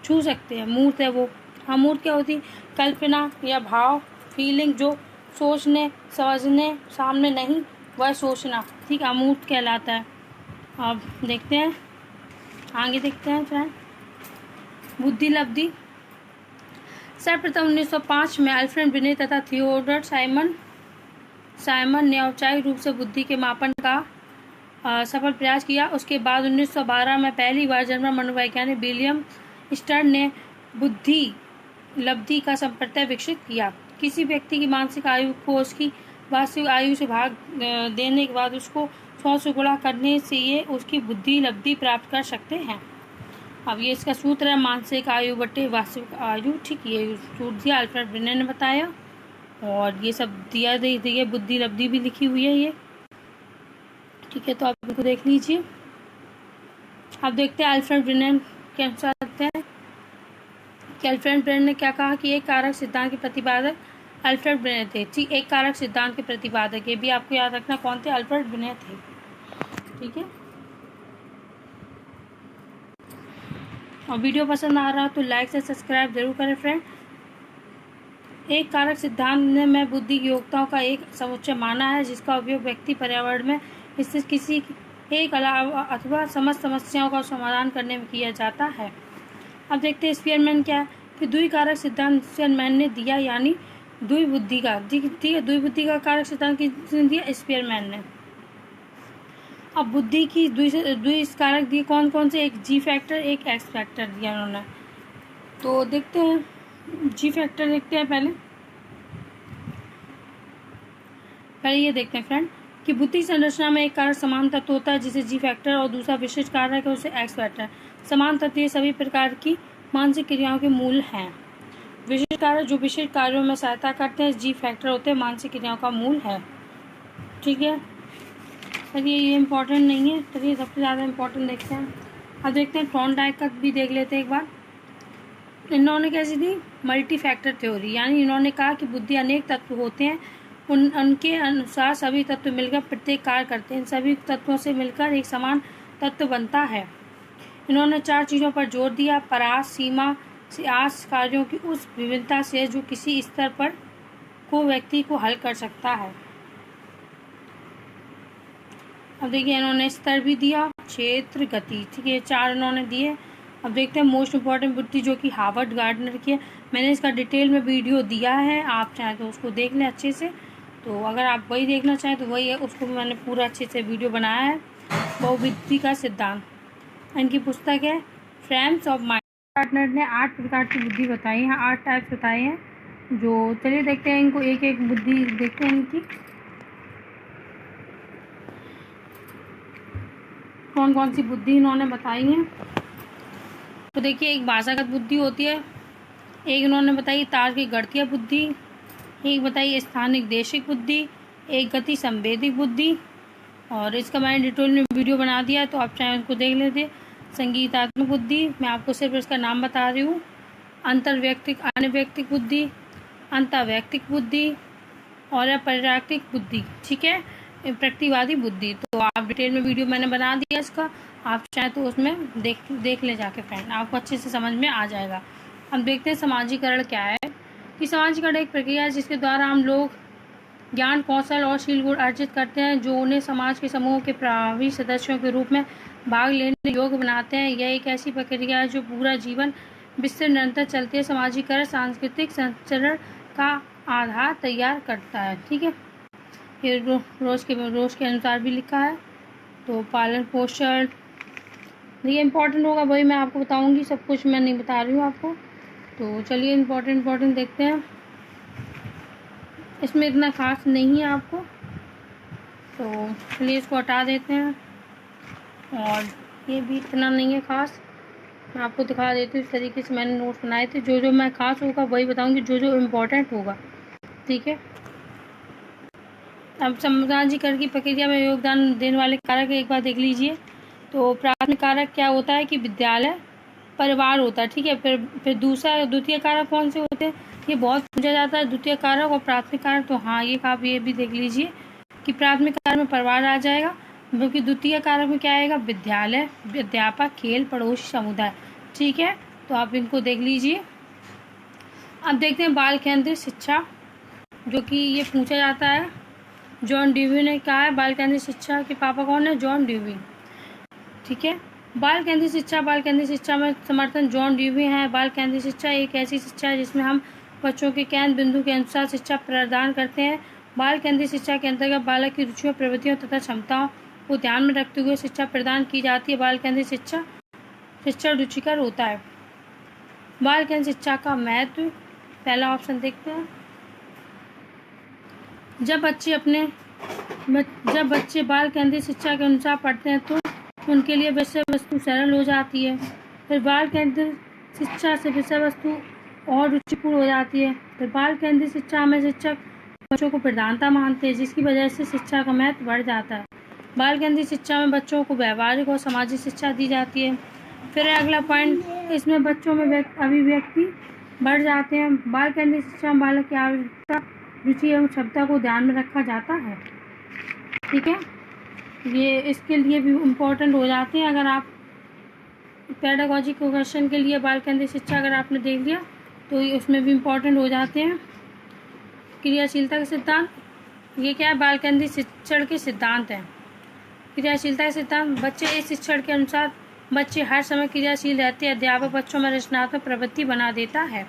छू सकते हैं, मूर्त है वो। अमूर्त क्या होती? कल्पना या भाव, फीलिंग, जो सोचने समझने सामने नहीं वह सोचना, ठीक, अमूर्त कहलाता है। अब देखते हैं आगे, देखते हैं फ्रेंड। बुद्धि लब्धि सर्वप्रथम 1905 में अल्फ्रेड बिने तथा थियोडोर साइमन ने औपचारिक रूप से बुद्धि के मापन का सफल प्रयास किया। उसके बाद 1912 में पहली बार जर्मन मनोवैज्ञानिक विलियम स्टर्न ने बुद्धि लब्धि का संप्रत्यय विकसित किया। किसी व्यक्ति की मानसिक आयु को उसकी वास्तविक आयु से भाग देने के बाद उसको 100 से गुणा करने से ये उसकी बुद्धि लब्धि प्राप्त कर सकते हैं। अब ये इसका सूत्र है मानसिक आयु बटे वास्तविक आयु, ठीक, ये सूत्र दिया अल्फ्रेड बिने ने बताया और ये सब दिया ये बुद्धि लब्धि भी लिखी हुई है ये, ठीक है, तो आप इनको देख लीजिए। अब देखते हैं अल्फ्रेड बिने के अनुसार देखते हैं कि अल्फ्रेड बिने ने क्या कहा कि एक कारक सिद्धांत के प्रतिपादक अल्फ्रेड बिने थे। ठीक, एक कारक सिद्धांत के प्रतिपादक, ये भी आपको याद रखना कौन थे? अल्फ्रेड बिने थे, ठीक है। और वीडियो पसंद आ रहा हो तो लाइक से सब्सक्राइब जरूर करें फ्रेंड। एक कारक सिद्धांत ने मैं बुद्धि की योग्यताओं का एक समुच्चय माना है जिसका उपयोग व्यक्ति पर्यावरण में स्थित किसी एक अलावा अथवा समस्त समस्याओं का समाधान करने में किया जाता है। अब देखते हैं स्पीयरमैन क्या है कि द्विकारक सिद्धांत स्पीयरमैन ने दिया, यानी द्विबुद्धि का, ठीक है, द्विबुद्धि का कारक सिद्धांत किसने दिया? स्पीयरमैन ने। अब बुद्धि की द्विकारक दिए कौन कौन से? एक जी फैक्टर, एक एक्स फैक्टर दिया उन्होंने। तो देखते हैं जी फैक्टर, देखते हैं पहले ये देखते हैं फ्रेंड कि बुद्धि संरचना में एक कारक समान तत्व होता है जिसे जी फैक्टर, और दूसरा विशिष्ट कारक है उसे एक्स फैक्टर। समान तत्व ये सभी प्रकार की मानसिक क्रियाओं के मूल हैं। विशिष्ट कारक जो विशिष्ट कार्यों में सहायता करते हैं जी फैक्टर होते हैं मानसिक क्रियाओं का मूल है, ठीक है। चलिए ये इम्पोर्टेंट नहीं है, चलिए सबसे ज़्यादा इम्पोर्टेंट देखते हैं। अब देखते हैं थॉर्नडाइक का भी देख लेते हैं एक बार। इन्होंने कैसी दी? मल्टी फैक्टर थ्योरी, यानी इन्होंने कहा कि बुद्धि अनेक तत्व होते हैं, उनके अनुसार सभी तत्व मिलकर प्रत्येक कार्य करते हैं, इन सभी तत्वों से मिलकर एक समान तत्व बनता है। इन्होंने 4 चीज़ों पर जोर दिया: परास, सीमा से आस कार्यों की उस विभिन्नता से जो किसी स्तर पर को व्यक्ति को हल कर सकता है। अब देखिए इन्होंने स्तर भी दिया, क्षेत्र, गति, ठीक है, 4 इन्होंने दिए। अब देखते हैं मोस्ट इम्पॉर्टेंट बुद्धि जो कि हार्वर्ड गार्डनर की है। मैंने इसका डिटेल में वीडियो दिया है, आप चाहें तो उसको देख लें अच्छे से। तो अगर आप वही देखना चाहें तो वही है, उसको भी मैंने पूरा अच्छे से वीडियो बनाया है। बहुबुद्धि का सिद्धांत, इनकी पुस्तक है फ्रेम्स ऑफ माइंड। गार्डनर ने 8 प्रकार की बुद्धि बताई है, 8 टाइप्स बताए हैं। जो चलिए देखते हैं इनको एक एक बुद्धि देखते हैं इनकी कौन कौन सी बुद्धि इन्होंने बताई है। तो देखिए एक भाषागत बुद्धि होती है, एक इन्होंने बताई तार्किक गणितीय बुद्धि, एक बताई स्थानिक देशिक बुद्धि, एक गति संवेदिक बुद्धि, और इसका मैंने डिटेल में वीडियो बना दिया है तो आप चाहे उसको देख लेते। संगीतात्मक बुद्धि, मैं आपको सिर्फ इसका नाम बता रही हूँ। अंतर्वैयक्तिक अनवैयक्तिक बुद्धि, अंतर्वैयक्तिक बुद्धि और अपरिणाक्तिक बुद्धि, ठीक है, प्रकृतिवादी बुद्धि। तो आप डिटेल में वीडियो मैंने बना दिया इसका, आप चाहे तो उसमें देख ले जाके फ्रेंड, आपको अच्छे से समझ में आ जाएगा। अब देखते हैं समाजीकरण क्या है। कि समाजीकरण एक प्रक्रिया है जिसके द्वारा हम लोग ज्ञान, कौशल और शील गुण अर्जित करते हैं जो उन्हें समाज के समूह के प्रभावी सदस्यों के रूप में भाग लेने योग्य बनाते हैं। यह एक ऐसी प्रक्रिया है जो पूरा जीवन विस्तृत निरंतर चलती है। समाजीकरण सांस्कृतिक संचरण का आधार तैयार करता है, ठीक है। ये रोज़ के अनुसार भी लिखा है। तो पार्लर पोस्टर ये इम्पोर्टेंट होगा, वही मैं आपको बताऊंगी, सब कुछ मैं नहीं बता रही हूँ आपको। तो चलिए इम्पोर्टेंट देखते हैं। इसमें इतना खास नहीं है आपको, तो चलिए इसको हटा देते हैं। और ये भी इतना नहीं है खास, मैं आपको दिखा देती हूँ। इस तरीके से मैंने नोट्स बनाए थे, जो जो मैं खास होगा वही बताऊंगी, जो जो इम्पोर्टेंट होगा, ठीक है। अब समाजीकरण की प्रक्रिया में योगदान देने वाले कारक एक बार देख लीजिए। तो प्राथमिक कारक क्या होता है कि विद्यालय, परिवार होता है, ठीक है। फिर दूसरा द्वितीय कारक कौन से होते हैं, ये बहुत पूछा जाता है, द्वितीय कारक और प्राथमिक कारक। तो हाँ, ये आप ये भी देख लीजिए कि प्राथमिक कारक में परिवार आ जाएगा, क्योंकि द्वितीय कारक में क्या आएगा, विद्यालय, अध्यापक, खेल, पड़ोसी, समुदाय, ठीक है। तो आप इनको देख लीजिए। अब देखते हैं बाल केंद्रित शिक्षा, जो कि ये पूछा जाता है। जॉन ड्यूवी ने कहा है बाल केंद्रित शिक्षा के पापा कौन है, जॉन ड्यूवी, ठीक है। बाल केंद्रित शिक्षा में समर्थन जॉन ड्यूवी हैं। बाल केंद्रित शिक्षा एक ऐसी शिक्षा है जिसमें हम बच्चों के केंद्र बिंदु के अनुसार शिक्षा प्रदान करते हैं। बाल केंद्रित शिक्षा के अंतर्गत बालक की रुचियों, प्रवृत्तियों तथा क्षमताओं को ध्यान में रखते हुए शिक्षा प्रदान की जाती है। बाल केंद्रित शिक्षा रुचिकर होता है। बाल केंद्रित शिक्षा का महत्व, पहला ऑप्शन देखते हैं। जब बच्चे बाल केंद्रित शिक्षा के अनुसार पढ़ते हैं तो उनके लिए विषय वस्तु सरल हो जाती है। फिर बाल केंद्रित शिक्षा से विषय वस्तु और रुचिपूर्ण हो जाती है। फिर बाल केंद्रित शिक्षा में शिक्षक बच्चों को प्रधानता मानते हैं, जिसकी वजह से शिक्षा का महत्व बढ़ जाता है। बाल केंद्रित शिक्षा में बच्चों को व्यवहारिक और सामाजिक शिक्षा दी जाती है। फिर अगला पॉइंट, इसमें बच्चों में अभिव्यक्ति बढ़ जाते हैं। बाल केंद्रित शिक्षा में बालक की आवश्यकता, रुचि एवं क्षमता को ध्यान में रखा जाता है, ठीक है। ये इसके लिए भी इम्पोर्टेंट हो जाते हैं। अगर आप पेडागॉजी क्वेश्चन के लिए बाल केंद्रित शिक्षा अगर आपने देख लिया तो ये उसमें भी इम्पोर्टेंट हो जाते हैं। क्रियाशीलता के सिद्धांत, ये क्या है, बाल केंद्रित शिक्षण के सिद्धांत हैं। क्रियाशीलता के सिद्धांत, बच्चे इस शिक्षण के अनुसार बच्चे हर समय क्रियाशील रहते हैं। अध्यापक बच्चों में रचनात्मक प्रवृत्ति बना देता है।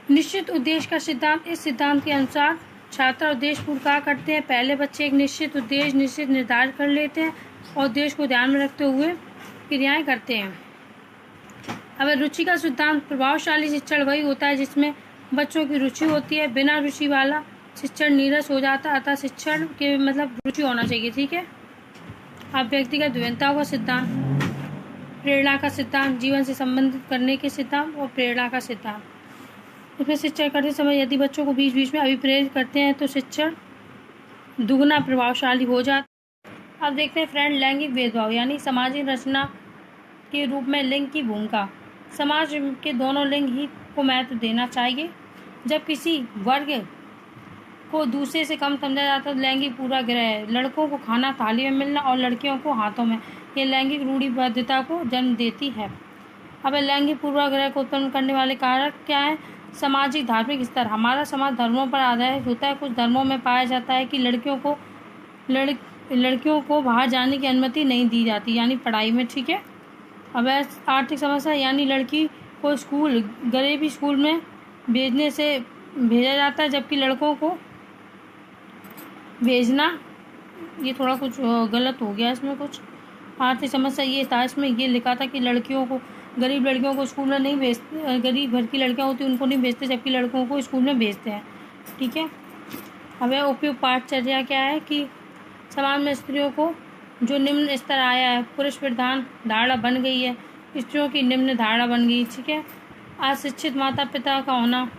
निश्चित उद्देश्य का सिद्धांत, इस सिद्धांत के अनुसार छात्र उद्देश्य पूर्ण क्या करते हैं, पहले बच्चे एक निश्चित उद्देश्य निर्धारित कर लेते हैं और उद्देश्य को ध्यान में रखते हुए क्रियाएं करते हैं। अब रुचि का सिद्धांत, प्रभावशाली शिक्षण वही होता है जिसमें बच्चों की रुचि होती है। बिना रुचि वाला शिक्षण नीरस हो जाता है, अतः शिक्षण के मतलब रुचि होना चाहिए, ठीक है। अब व्यक्तिगत विभिन्नताओं का सिद्धांत, प्रेरणा का सिद्धांत, जीवन से संबंधित करने के सिद्धांत और प्रेरणा का सिद्धांत। इसमें शिक्षण करते समय यदि बच्चों को बीच बीच में अभिप्रेरित करते हैं तो शिक्षण दुगना प्रभावशाली हो जाता है। अब देखते हैं फ्रेंड, लैंगिक भेदभाव यानी सामाजिक रचना के रूप में लिंग की भूमिका। समाज के दोनों लिंग ही को महत्व देना चाहिए। जब किसी वर्ग को दूसरे से कम समझा जाता है तो लैंगिक पूर्वाग्रह है। लड़कों को खाना थाली में मिलना और लड़कियों को हाथों में, ये लैंगिक रूढ़िबद्धता को जन्म देती है। अब लैंगिक पूर्वाग्रह को उत्पन्न करने वाले कारक क्या है, सामाजिक धार्मिक स्तर, हमारा समाज धर्मों पर आधारित होता है। कुछ धर्मों में पाया जाता है कि लड़कियों को बाहर जाने की अनुमति नहीं दी जाती, यानी पढ़ाई में, ठीक है। अब आर्थिक समस्या, यानी लड़की को गरीबी स्कूल में भेजा जाता है, जबकि लड़कों को भेजना, ये थोड़ा कुछ गलत हो गया इसमें कुछ। आर्थिक समस्या ये था, इसमें ये लिखा था कि गरीब लड़कियों को स्कूल में नहीं भेजते, गरीब घर की लड़कियां होती उनको नहीं भेजते, जबकि लड़कों को स्कूल में भेजते हैं, ठीक है। अब उपयुक्त पाठचर्या क्या है कि समाज में स्त्रियों को जो निम्न स्तर आया है, पुरुष प्रधान धारणा बन गई है, स्त्रियों की निम्न धारणा बन गई, ठीक है। अशिक्षित माता पिता का होना,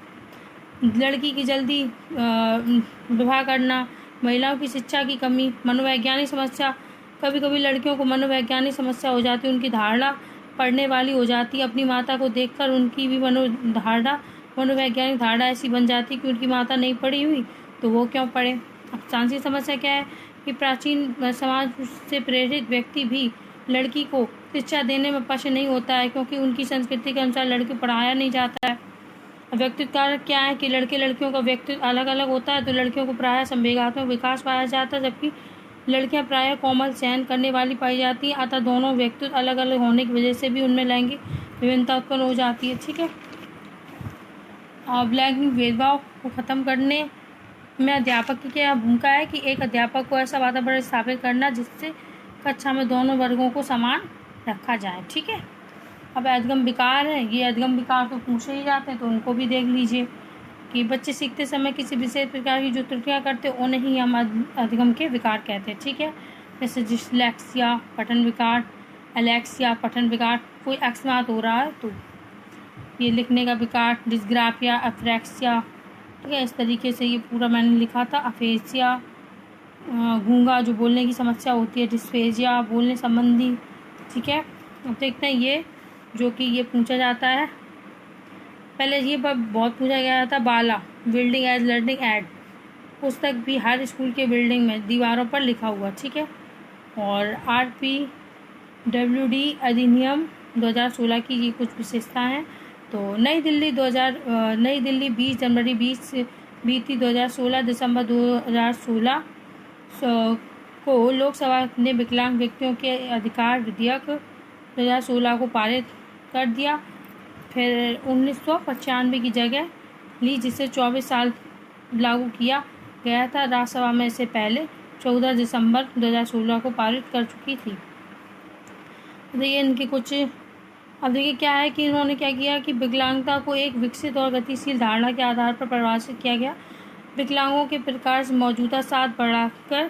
लड़की की जल्दी विवाह करना, महिलाओं की शिक्षा की कमी, मनोवैज्ञानिक समस्या, कभी कभी लड़कियों को मनोवैज्ञानिक समस्या हो जाती है, उनकी धारणा पढ़ने वाली हो जाती है। अपनी माता को देखकर उनकी भी मनोवैज्ञानिक धारणा ऐसी बन जाती है कि उनकी माता नहीं पढ़ी हुई तो वो क्यों पढ़े। अब सांस्कृतिक समस्या क्या है कि प्राचीन समाज से प्रेरित व्यक्ति भी लड़की को शिक्षा देने में पक्ष नहीं होता है, क्योंकि उनकी संस्कृति के अनुसार लड़की पढ़ाया नहीं जाता है। व्यक्तित्व कारक क्या है कि लड़के लड़कियों का व्यक्तित्व अलग अलग होता है, तो लड़कियों को प्रायः संवेगात्मक विकास पाया जाता है, जबकि लड़कियां प्रायः कोमल सहन करने वाली पाई जाती हैं। अतः दोनों व्यक्तित्व अलग अलग होने की वजह से भी उनमें लैंगिक विभिन्नता उत्पन्न हो जाती है, ठीक है। अब लैंगिक भेदभाव को ख़त्म करने में अध्यापक की क्या भूमिका है कि एक अध्यापक को ऐसा वातावरण स्थापित करना जिससे कक्षा में दोनों वर्गों को समान रखा जाए। ठीक है। अब अधिगम विकार है, ये अधिगम विकार तो पूछे ही जाते हैं, तो उनको भी देख लीजिए कि बच्चे सीखते समय किसी विशेष प्रकार की जो त्रुटियाँ करते हैं उन्हें ही हम अधिगम के विकार कहते हैं। ठीक है। जैसे डिस्लेक्सिया पठन विकार, एलेक्सिया पठन विकार, कोई अकस्मात हो रहा है तो ये लिखने का विकार, डिस्ग्राफिया, अफ्रेक्सिया। ठीक है। इस तरीके से ये पूरा मैंने लिखा था। अफेसिया गूंगा जो बोलने की समस्या होती है, डिस्फेजिया बोलने संबंधी। ठीक है। अब देखते हैं ये जो कि ये पूछा जाता है, पहले ये बहुत पूछा गया था। बाला बिल्डिंग एज लर्निंग एड पुस्तक भी हर स्कूल के बिल्डिंग में दीवारों पर लिखा हुआ। ठीक है। और RPWD अधिनियम 2016 की ये कुछ विशेषताएं हैं। तो नई दिल्ली 20 जनवरी 2016 दिसंबर 2016 को लोकसभा ने विकलांग व्यक्तियों के अधिकार विधेयक 2016 को पारित कर दिया। फिर 1995 की जगह ली, जिसे 24 साल लागू किया गया था। राज्यसभा में इससे पहले 14 दिसंबर 2016 को पारित कर चुकी थी। देखिए इनकी कुछ, अब देखिए क्या है कि इन्होंने क्या किया कि विकलांगता को एक विकसित और गतिशील धारणा के आधार पर परिभाषित किया गया। विकलांगों के प्रकार से मौजूदा 7 बढ़ाकर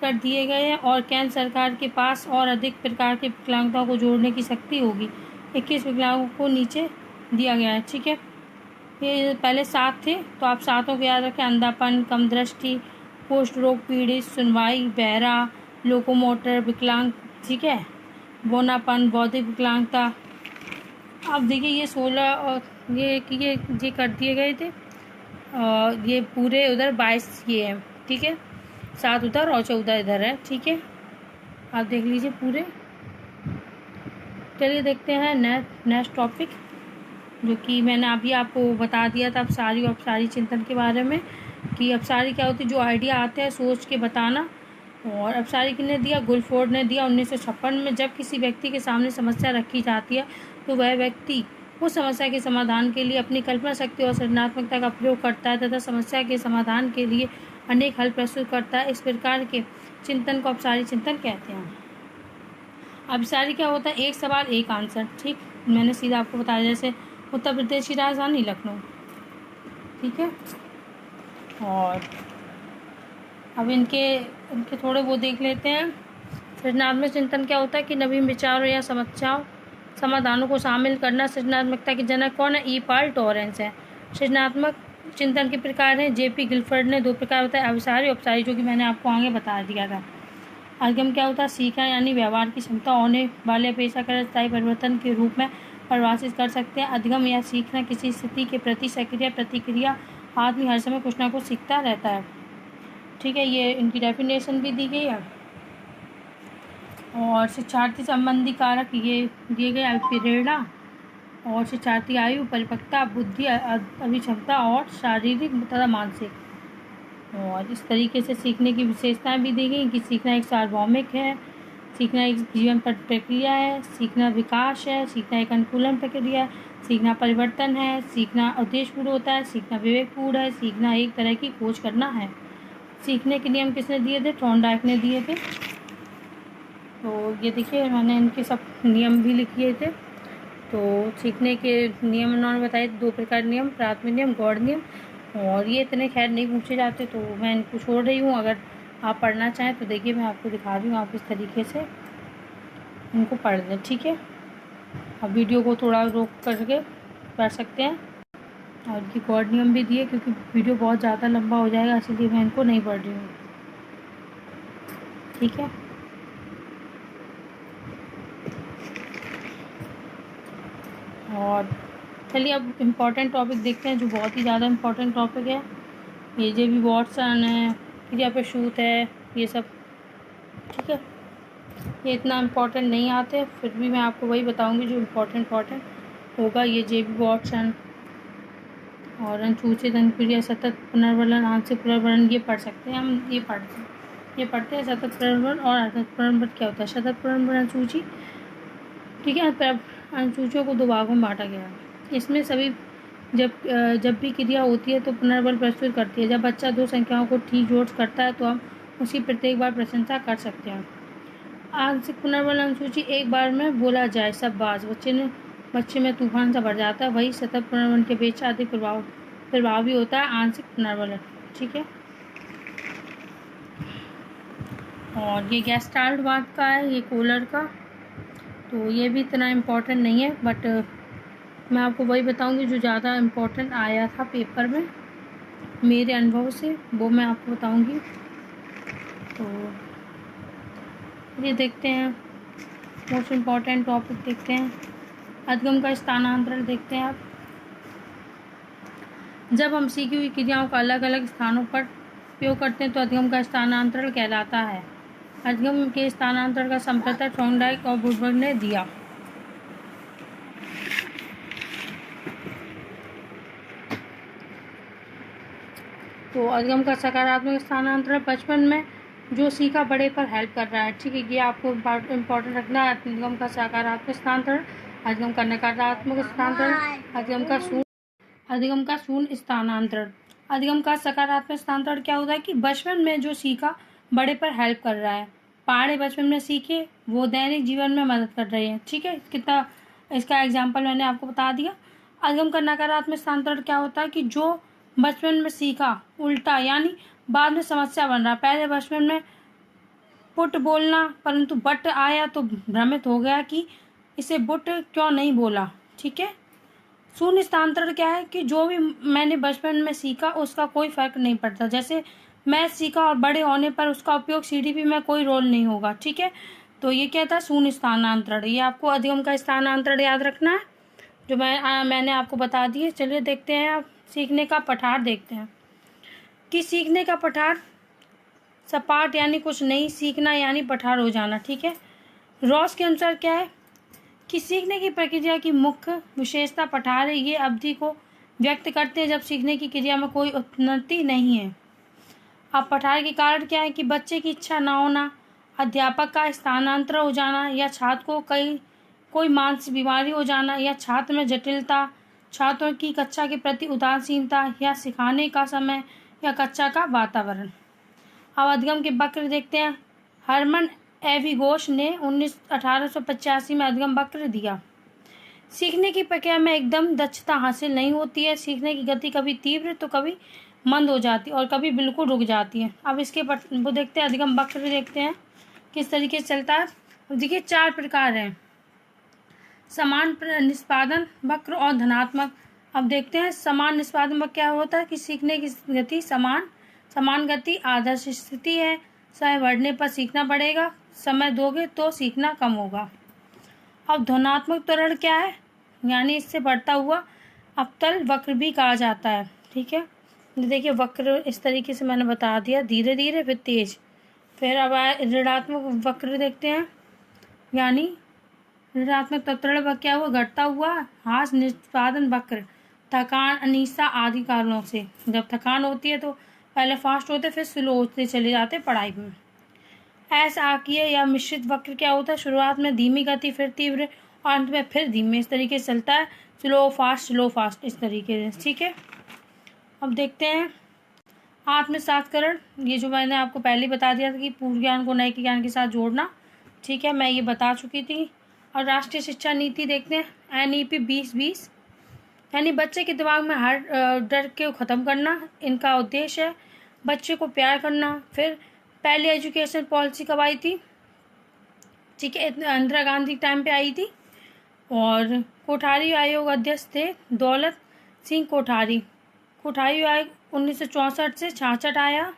कर दिए गए हैं और केंद्र सरकार के पास और अधिक प्रकार के विकलांगताओं को जोड़ने की शक्ति होगी। 21 विकलांगों को नीचे दिया गया है। ठीक है। ये पहले 7 थे, तो आप 7 को याद रखें। अंधापन, कम दृष्टि, कुष्ठ रोग पीड़ित, सुनवाई, बहरा, लोकोमोटर विकलांग। ठीक है। बौनापन, बौद्धिक विकलांगता। अब देखिए ये 16 और ये कर दिए गए थे। ये पूरे उधर 22 ये हैं। ठीक है। 7 उधर और 14 इधर है। ठीक है। आप देख लीजिए पूरे। चलिए देखते हैं नेक्स्ट टॉपिक, जो कि मैंने अभी आपको बता दिया था अपसारी और अपसारी चिंतन के बारे में, कि अपसारी क्या होती है, जो आइडिया आते हैं सोच के बताना। और अपसारी किसने दिया, गुलफोर्ड ने दिया 1956 में। जब किसी व्यक्ति के सामने समस्या रखी जाती है तो वह व्यक्ति उस समस्या के समाधान के लिए अपनी कल्पना शक्ति और सृजनात्मकता का प्रयोग करता है तथा समस्या के समाधान के लिए अनेक हल प्रस्तुत करता है। इस प्रकार के चिंतन को अपसारी चिंतन कहते हैं। अपसारी क्या होता है, एक सवाल एक आंसर। ठीक, मैंने सीधा आपको बताया, जैसे उत्तर प्रदेश की राजधानी लखनऊ। ठीक है। और अब इनके थोड़े वो देख लेते हैं। सृजनात्मक चिंतन क्या होता है कि नवीन विचारों या समस्याओं समाधानों को शामिल करना। सृजनात्मकता के जनक कौन है, E.P. टॉरेंस है। सृजनात्मक चिंतन के प्रकार हैं, J.P. गिलफर्ड ने 2 प्रकार बताए, अपसारी और अपसारी, जो कि मैंने आपको आगे बता दिया था। अधिगम क्या होता है, सीखना यानी व्यवहार की क्षमता होने वाले अपेक्षाकृत स्थायी परिवर्तन के रूप में परिभाषित कर सकते हैं। अधिगम या सीखना किसी स्थिति के प्रति सक्रिय प्रतिक्रिया, आदमी हर समय कुछ ना कुछ सीखता रहता है। ठीक है। ये इनकी डेफिनेशन भी दी गई है। और शिक्षार्थी संबंधी कारक ये दिए गए, प्रेरणा और शिक्षार्थी आयु, परिपक्वता, बुद्धि, अभिक्षमता और शारीरिक तथा मानसिक। और इस तरीके से सीखने की विशेषताएं भी दी गई कि सीखना एक सार्वभौमिक है, सीखना एक जीवन प्रक्रिया है, सीखना विकास है, सीखना एक अनुकूलन प्रक्रिया है, सीखना परिवर्तन है, सीखना उद्देश्यपूर्ण होता है, सीखना विवेकपूर्ण है, सीखना एक तरह की खोज करना है। सीखने के नियम किसने दिए थे, थॉर्नडाइक ने दिए थे। तो ये देखिए मैंने इनके सब नियम भी लिखे थे। तो सीखने के नियम उन्होंने बताए 2 प्रकार नियम, प्राथमिक नियम, गौड़ नियम। और ये इतने खैर नहीं पूछे जाते, तो मैं इनको छोड़ रही हूँ। अगर आप पढ़ना चाहें तो देखिए मैं आपको दिखा रही हूँ, आप इस तरीके से इनको पढ़ लें। ठीक है। अब वीडियो को थोड़ा रोक करके पढ़ सकते हैं। और ये गौड़ नियम भी दिए, क्योंकि वीडियो बहुत ज़्यादा लंबा हो जाएगा, इसलिए मैं इनको नहीं पढ़ रही हूँ। ठीक है। और चलिए अब इम्पॉर्टेंट टॉपिक देखते हैं, जो बहुत ही ज़्यादा इम्पॉर्टेंट टॉपिक है। ये J.B. वॉटसन है, क्रिया प्रसूत है, ये सब। ठीक है। ये इतना इम्पॉर्टेंट नहीं आते, फिर भी मैं आपको वही बताऊंगी जो इम्पॉर्टेंट होगा। ये J.B. वॉटसन और अनुसूचित अनुक्रिया, सतत पुनर्वलन, आंशिक पुनर्वलन, ये पढ़ सकते हैं हम। ये पढ़ते हैं सतत पुनर्वलन और असतत पुनर्वलन क्या होता है। सतत पुनर्वलन अनुसूची, ठीक है, अनुसूचियों को 2 भागों में बांटा गया है। इसमें सभी जब भी क्रिया होती है तो पुनर्बल प्रस्तुत करती है। जब बच्चा दो संख्याओं को ठीक जोड़ करता है तो हम उसकी प्रत्येक बार प्रशंसा कर सकते हैं। आंशिक पुनर्बल अनुसूची एक बार में बोला जाए शाबाश, बच्चे में तूफान सा भर जाता है। वही सतत पुनर्बल के अपेक्षा अधिक प्रभावी होता है आंशिक पुनर्बल। ठीक है, और ये गेस्टाल्ट बात का है, ये कोलर का, तो ये भी इतना इम्पोर्टेंट नहीं है, बट मैं आपको वही बताऊंगी जो ज़्यादा इम्पोर्टेंट आया था पेपर में मेरे अनुभव से, वो मैं आपको बताऊंगी। तो ये देखते हैं, मोस्ट इम्पॉर्टेंट टॉपिक देखते हैं, अधिगम का स्थानांतरण देखते हैं आप। जब हम सीखी हुई क्रियाओं का अलग अलग स्थानों पर उपयोग करते हैं तो अधिगम का स्थानांतरण कहलाता है। अधिगम के स्थानांतरण का संप्रदाय थॉर्नडाइक और वुडवर्ड ने दिया। तो अधिगम का सकारात्मक स्थानांतरण बचपन में जो सीखा बड़े पर हेल्प कर रहा है। ठीक है, ये आपको इम्पोर्टेंट रखना है। अधिगम का सकारात्मक स्थानांतरण, अधिगम का नकारात्मक स्थानांतरण, अधिगम का शून्य स्थानांतरण। अधिगम का सकारात्मक स्थानांतरण क्या होता है कि बचपन में जो सीखा बड़े पर हेल्प कर रहा है। पहाड़े बचपन में सीखे वो दैनिक जीवन में मदद कर रहे हैं। ठीक है, कितना इसका एग्जाम्पल मैंने आपको बता दिया। अधिगम का नकारात्मक स्थानांतरण क्या होता है कि जो बचपन में सीखा उल्टा, यानी बाद में समस्या बन रहा। पहले बचपन में पुट बोलना, परंतु बट आया तो भ्रमित हो गया कि इसे बुट क्यों नहीं बोला। ठीक है, शून्य स्थानांतरण क्या है कि जो भी मैंने बचपन में सीखा उसका कोई फर्क नहीं पड़ता। जैसे मैं सीखा और बड़े होने पर उसका उपयोग सीडीपी में कोई रोल नहीं होगा। ठीक है, तो ये क्या था, शून्य स्थानांतरण। ये आपको अधिगम का स्थानांतरण याद रखना है, जो मैंने आपको बता दिए। चलिए देखते हैं, आप सीखने का पठार देखते हैं कि सीखने का पठार सपाट यानी कुछ नहीं सीखना यानी पठार हो जाना। ठीक है, रॉस के अनुसार क्या है कि सीखने की प्रक्रिया की मुख्य विशेषता पठार है। ये अवधि को व्यक्त करते हैं जब सीखने की क्रिया में कोई उन्नति नहीं है। अब पठार के कारण क्या है कि बच्चे की इच्छा ना होना, अध्यापक का स्थानांतरण हो जाना, या छात्र को कोई मानसिक बीमारी हो जाना, या छात्र में जटिलता, छात्रों की कक्षा के प्रति उदासीनता, या सिखाने का समय या कक्षा का वातावरण। अब अधिगम के वक्र देखते हैं। हरमन एविगोश ने 1885 में अधिगम वक्र दिया। सीखने की प्रक्रिया में एकदम दक्षता हासिल नहीं होती है। सीखने की गति कभी तीव्र तो कभी मंद हो जाती है और कभी बिल्कुल रुक जाती है। अब इसके वो देखते हैं, अधिगम वक्र देखते हैं किस तरीके से चलता है। देखिए 4 प्रकार हैं, समान निष्पादन वक्र और धनात्मक। अब देखते हैं समान निष्पादन वक्र क्या होता है कि सीखने की गति समान गति आदर्श स्थिति है। समय बढ़ने पर सीखना बढ़ेगा, समय दोगे तो सीखना कम होगा। अब धनात्मक त्वरण क्या है, यानी इससे बढ़ता हुआ अवतल वक्र भी कहा जाता है। ठीक है, देखिए वक्र इस तरीके से मैंने बता दिया, धीरे धीरे फिर तेज। फिर अब ऋणात्मक वक्र देखते हैं, यानी ऋणात्मक त्वरण वक्र क्या हुआ, घटता हुआ हास निष्पादन वक्र, थकान अनिश्चितता आदि कारणों से। जब थकान होती है तो पहले फास्ट होते फिर स्लो होते चले जाते पढ़ाई में। ऐसा आकीय या मिश्रित वक्र क्या होता है, शुरुआत में धीमी गति फिर तीव्र और अंत में फिर धीमे, इस तरीके से चलता है, स्लो फास्ट इस तरीके से। ठीक है, अब देखते हैं आत्मसात्करण। ये जो मैंने आपको पहले बता दिया था कि पूर्व ज्ञान को नए ज्ञान के साथ जोड़ना। ठीक है, मैं ये बता चुकी थी। और राष्ट्रीय शिक्षा नीति देखते हैं, NEP 2020, यानी बच्चे के दिमाग में हर डर को ख़त्म करना। इनका उद्देश्य है बच्चे को प्यार करना। फिर पहली एजुकेशन पॉलिसी कब आई थी, ठीक है, इंदिरा गांधी टाइम पे आई थी। और कोठारी आयोग अध्यक्ष थे दौलत सिंह कोठारी आयोग 1964 से 66 आया।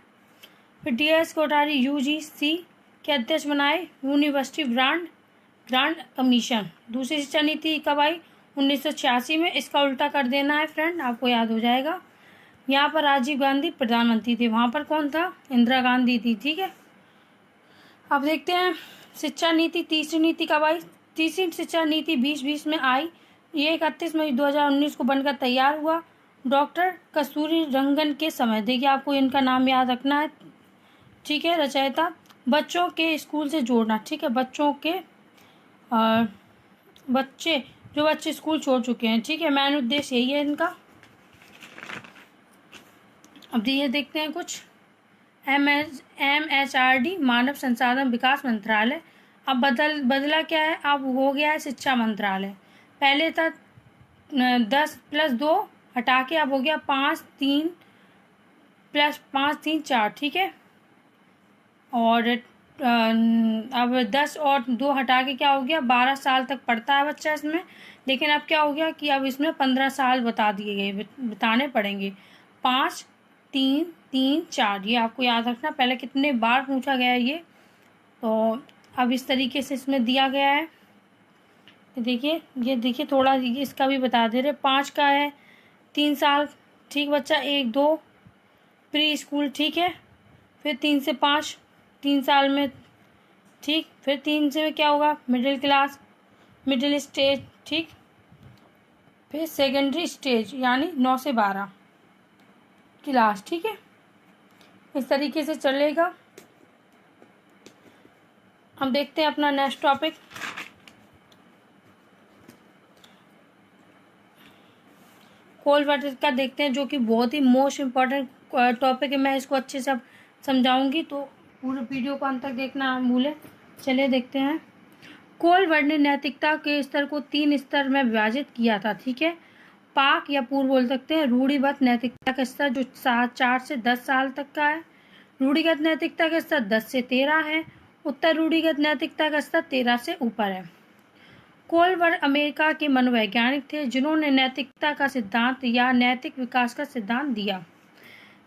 फिर DS कोठारी UGC के अध्यक्ष बनाए, यूनिवर्सिटी ग्रांट कमीशन। दूसरी शिक्षा नीति कब आई, 1986 में। इसका उल्टा कर देना है फ्रेंड, आपको याद हो जाएगा। यहाँ पर राजीव गांधी प्रधानमंत्री थे, वहाँ पर कौन था, इंदिरा गांधी थी। ठीक है, अब देखते हैं शिक्षा नीति, तीसरी नीति कब आई, तीसरी शिक्षा नीति 2020 में आई। ये 31 मई 2019 को बनकर तैयार हुआ, डॉक्टर कस्तूरी रंगन के समय। देखिए आपको इनका नाम याद रखना है। ठीक है, रचयिता बच्चों के स्कूल से जोड़ना। ठीक है, बच्चे स्कूल छोड़ चुके हैं। ठीक है, मेन उद्देश्य यही है इनका। अब ये देखते हैं कुछ। MHRD मानव संसाधन विकास मंत्रालय अब बदला क्या है, अब हो गया है शिक्षा मंत्रालय। पहले था 10+2 हटा के अब हो गया 5-3 + 5-3-4, ठीक है। और अब 10 और 2 हटा के क्या हो गया, 12 साल तक पढ़ता है बच्चा इसमें। लेकिन अब क्या हो गया कि अब इसमें 15 साल बता दिए गए, बताने पड़ेंगे। 5-3-3-4 ये आपको याद रखना, पहले कितने बार पूछा गया है ये। तो अब इस तरीके से इसमें दिया गया है। देखिए, ये देखिए थोड़ा इसका भी बता दे रहे। 5 का है 3 साल, ठीक बच्चा। 1-2 प्री स्कूल, ठीक है। फिर 3 से 5 3 साल में, ठीक। फिर 3 से क्या होगा, मिडिल क्लास, मिडिल स्टेज, ठीक। फिर सेकेंडरी स्टेज यानी 9 से 12 क्लास, ठीक है। इस तरीके से चलेगा। हम देखते हैं अपना नेक्स्ट टॉपिक। कोल्ड वाटर का देखते हैं, जो कि बहुत ही मोस्ट इम्पॉर्टेंट टॉपिक है। मैं इसको अच्छे से अब समझाऊंगी, तो पूरे वीडियो को अंत तक देखना ना भूलें। चलिए देखते हैं। कोल्ड वार ने नैतिकता के स्तर को 3 स्तर में विभाजित किया था, ठीक है। पाक या पूर्व बोल सकते हैं। रूढ़िगत नैतिकता का स्तर जो 4 से 10 साल तक का है। रूढ़िगत नैतिकता का स्तर 10 से 13 है। उत्तर रूढ़िगत नैतिकता का स्तर 13 से ऊपर है। कोल्ड वार अमेरिका के मनोवैज्ञानिक थे जिन्होंने नैतिकता का सिद्धांत या नैतिक विकास का सिद्धांत दिया।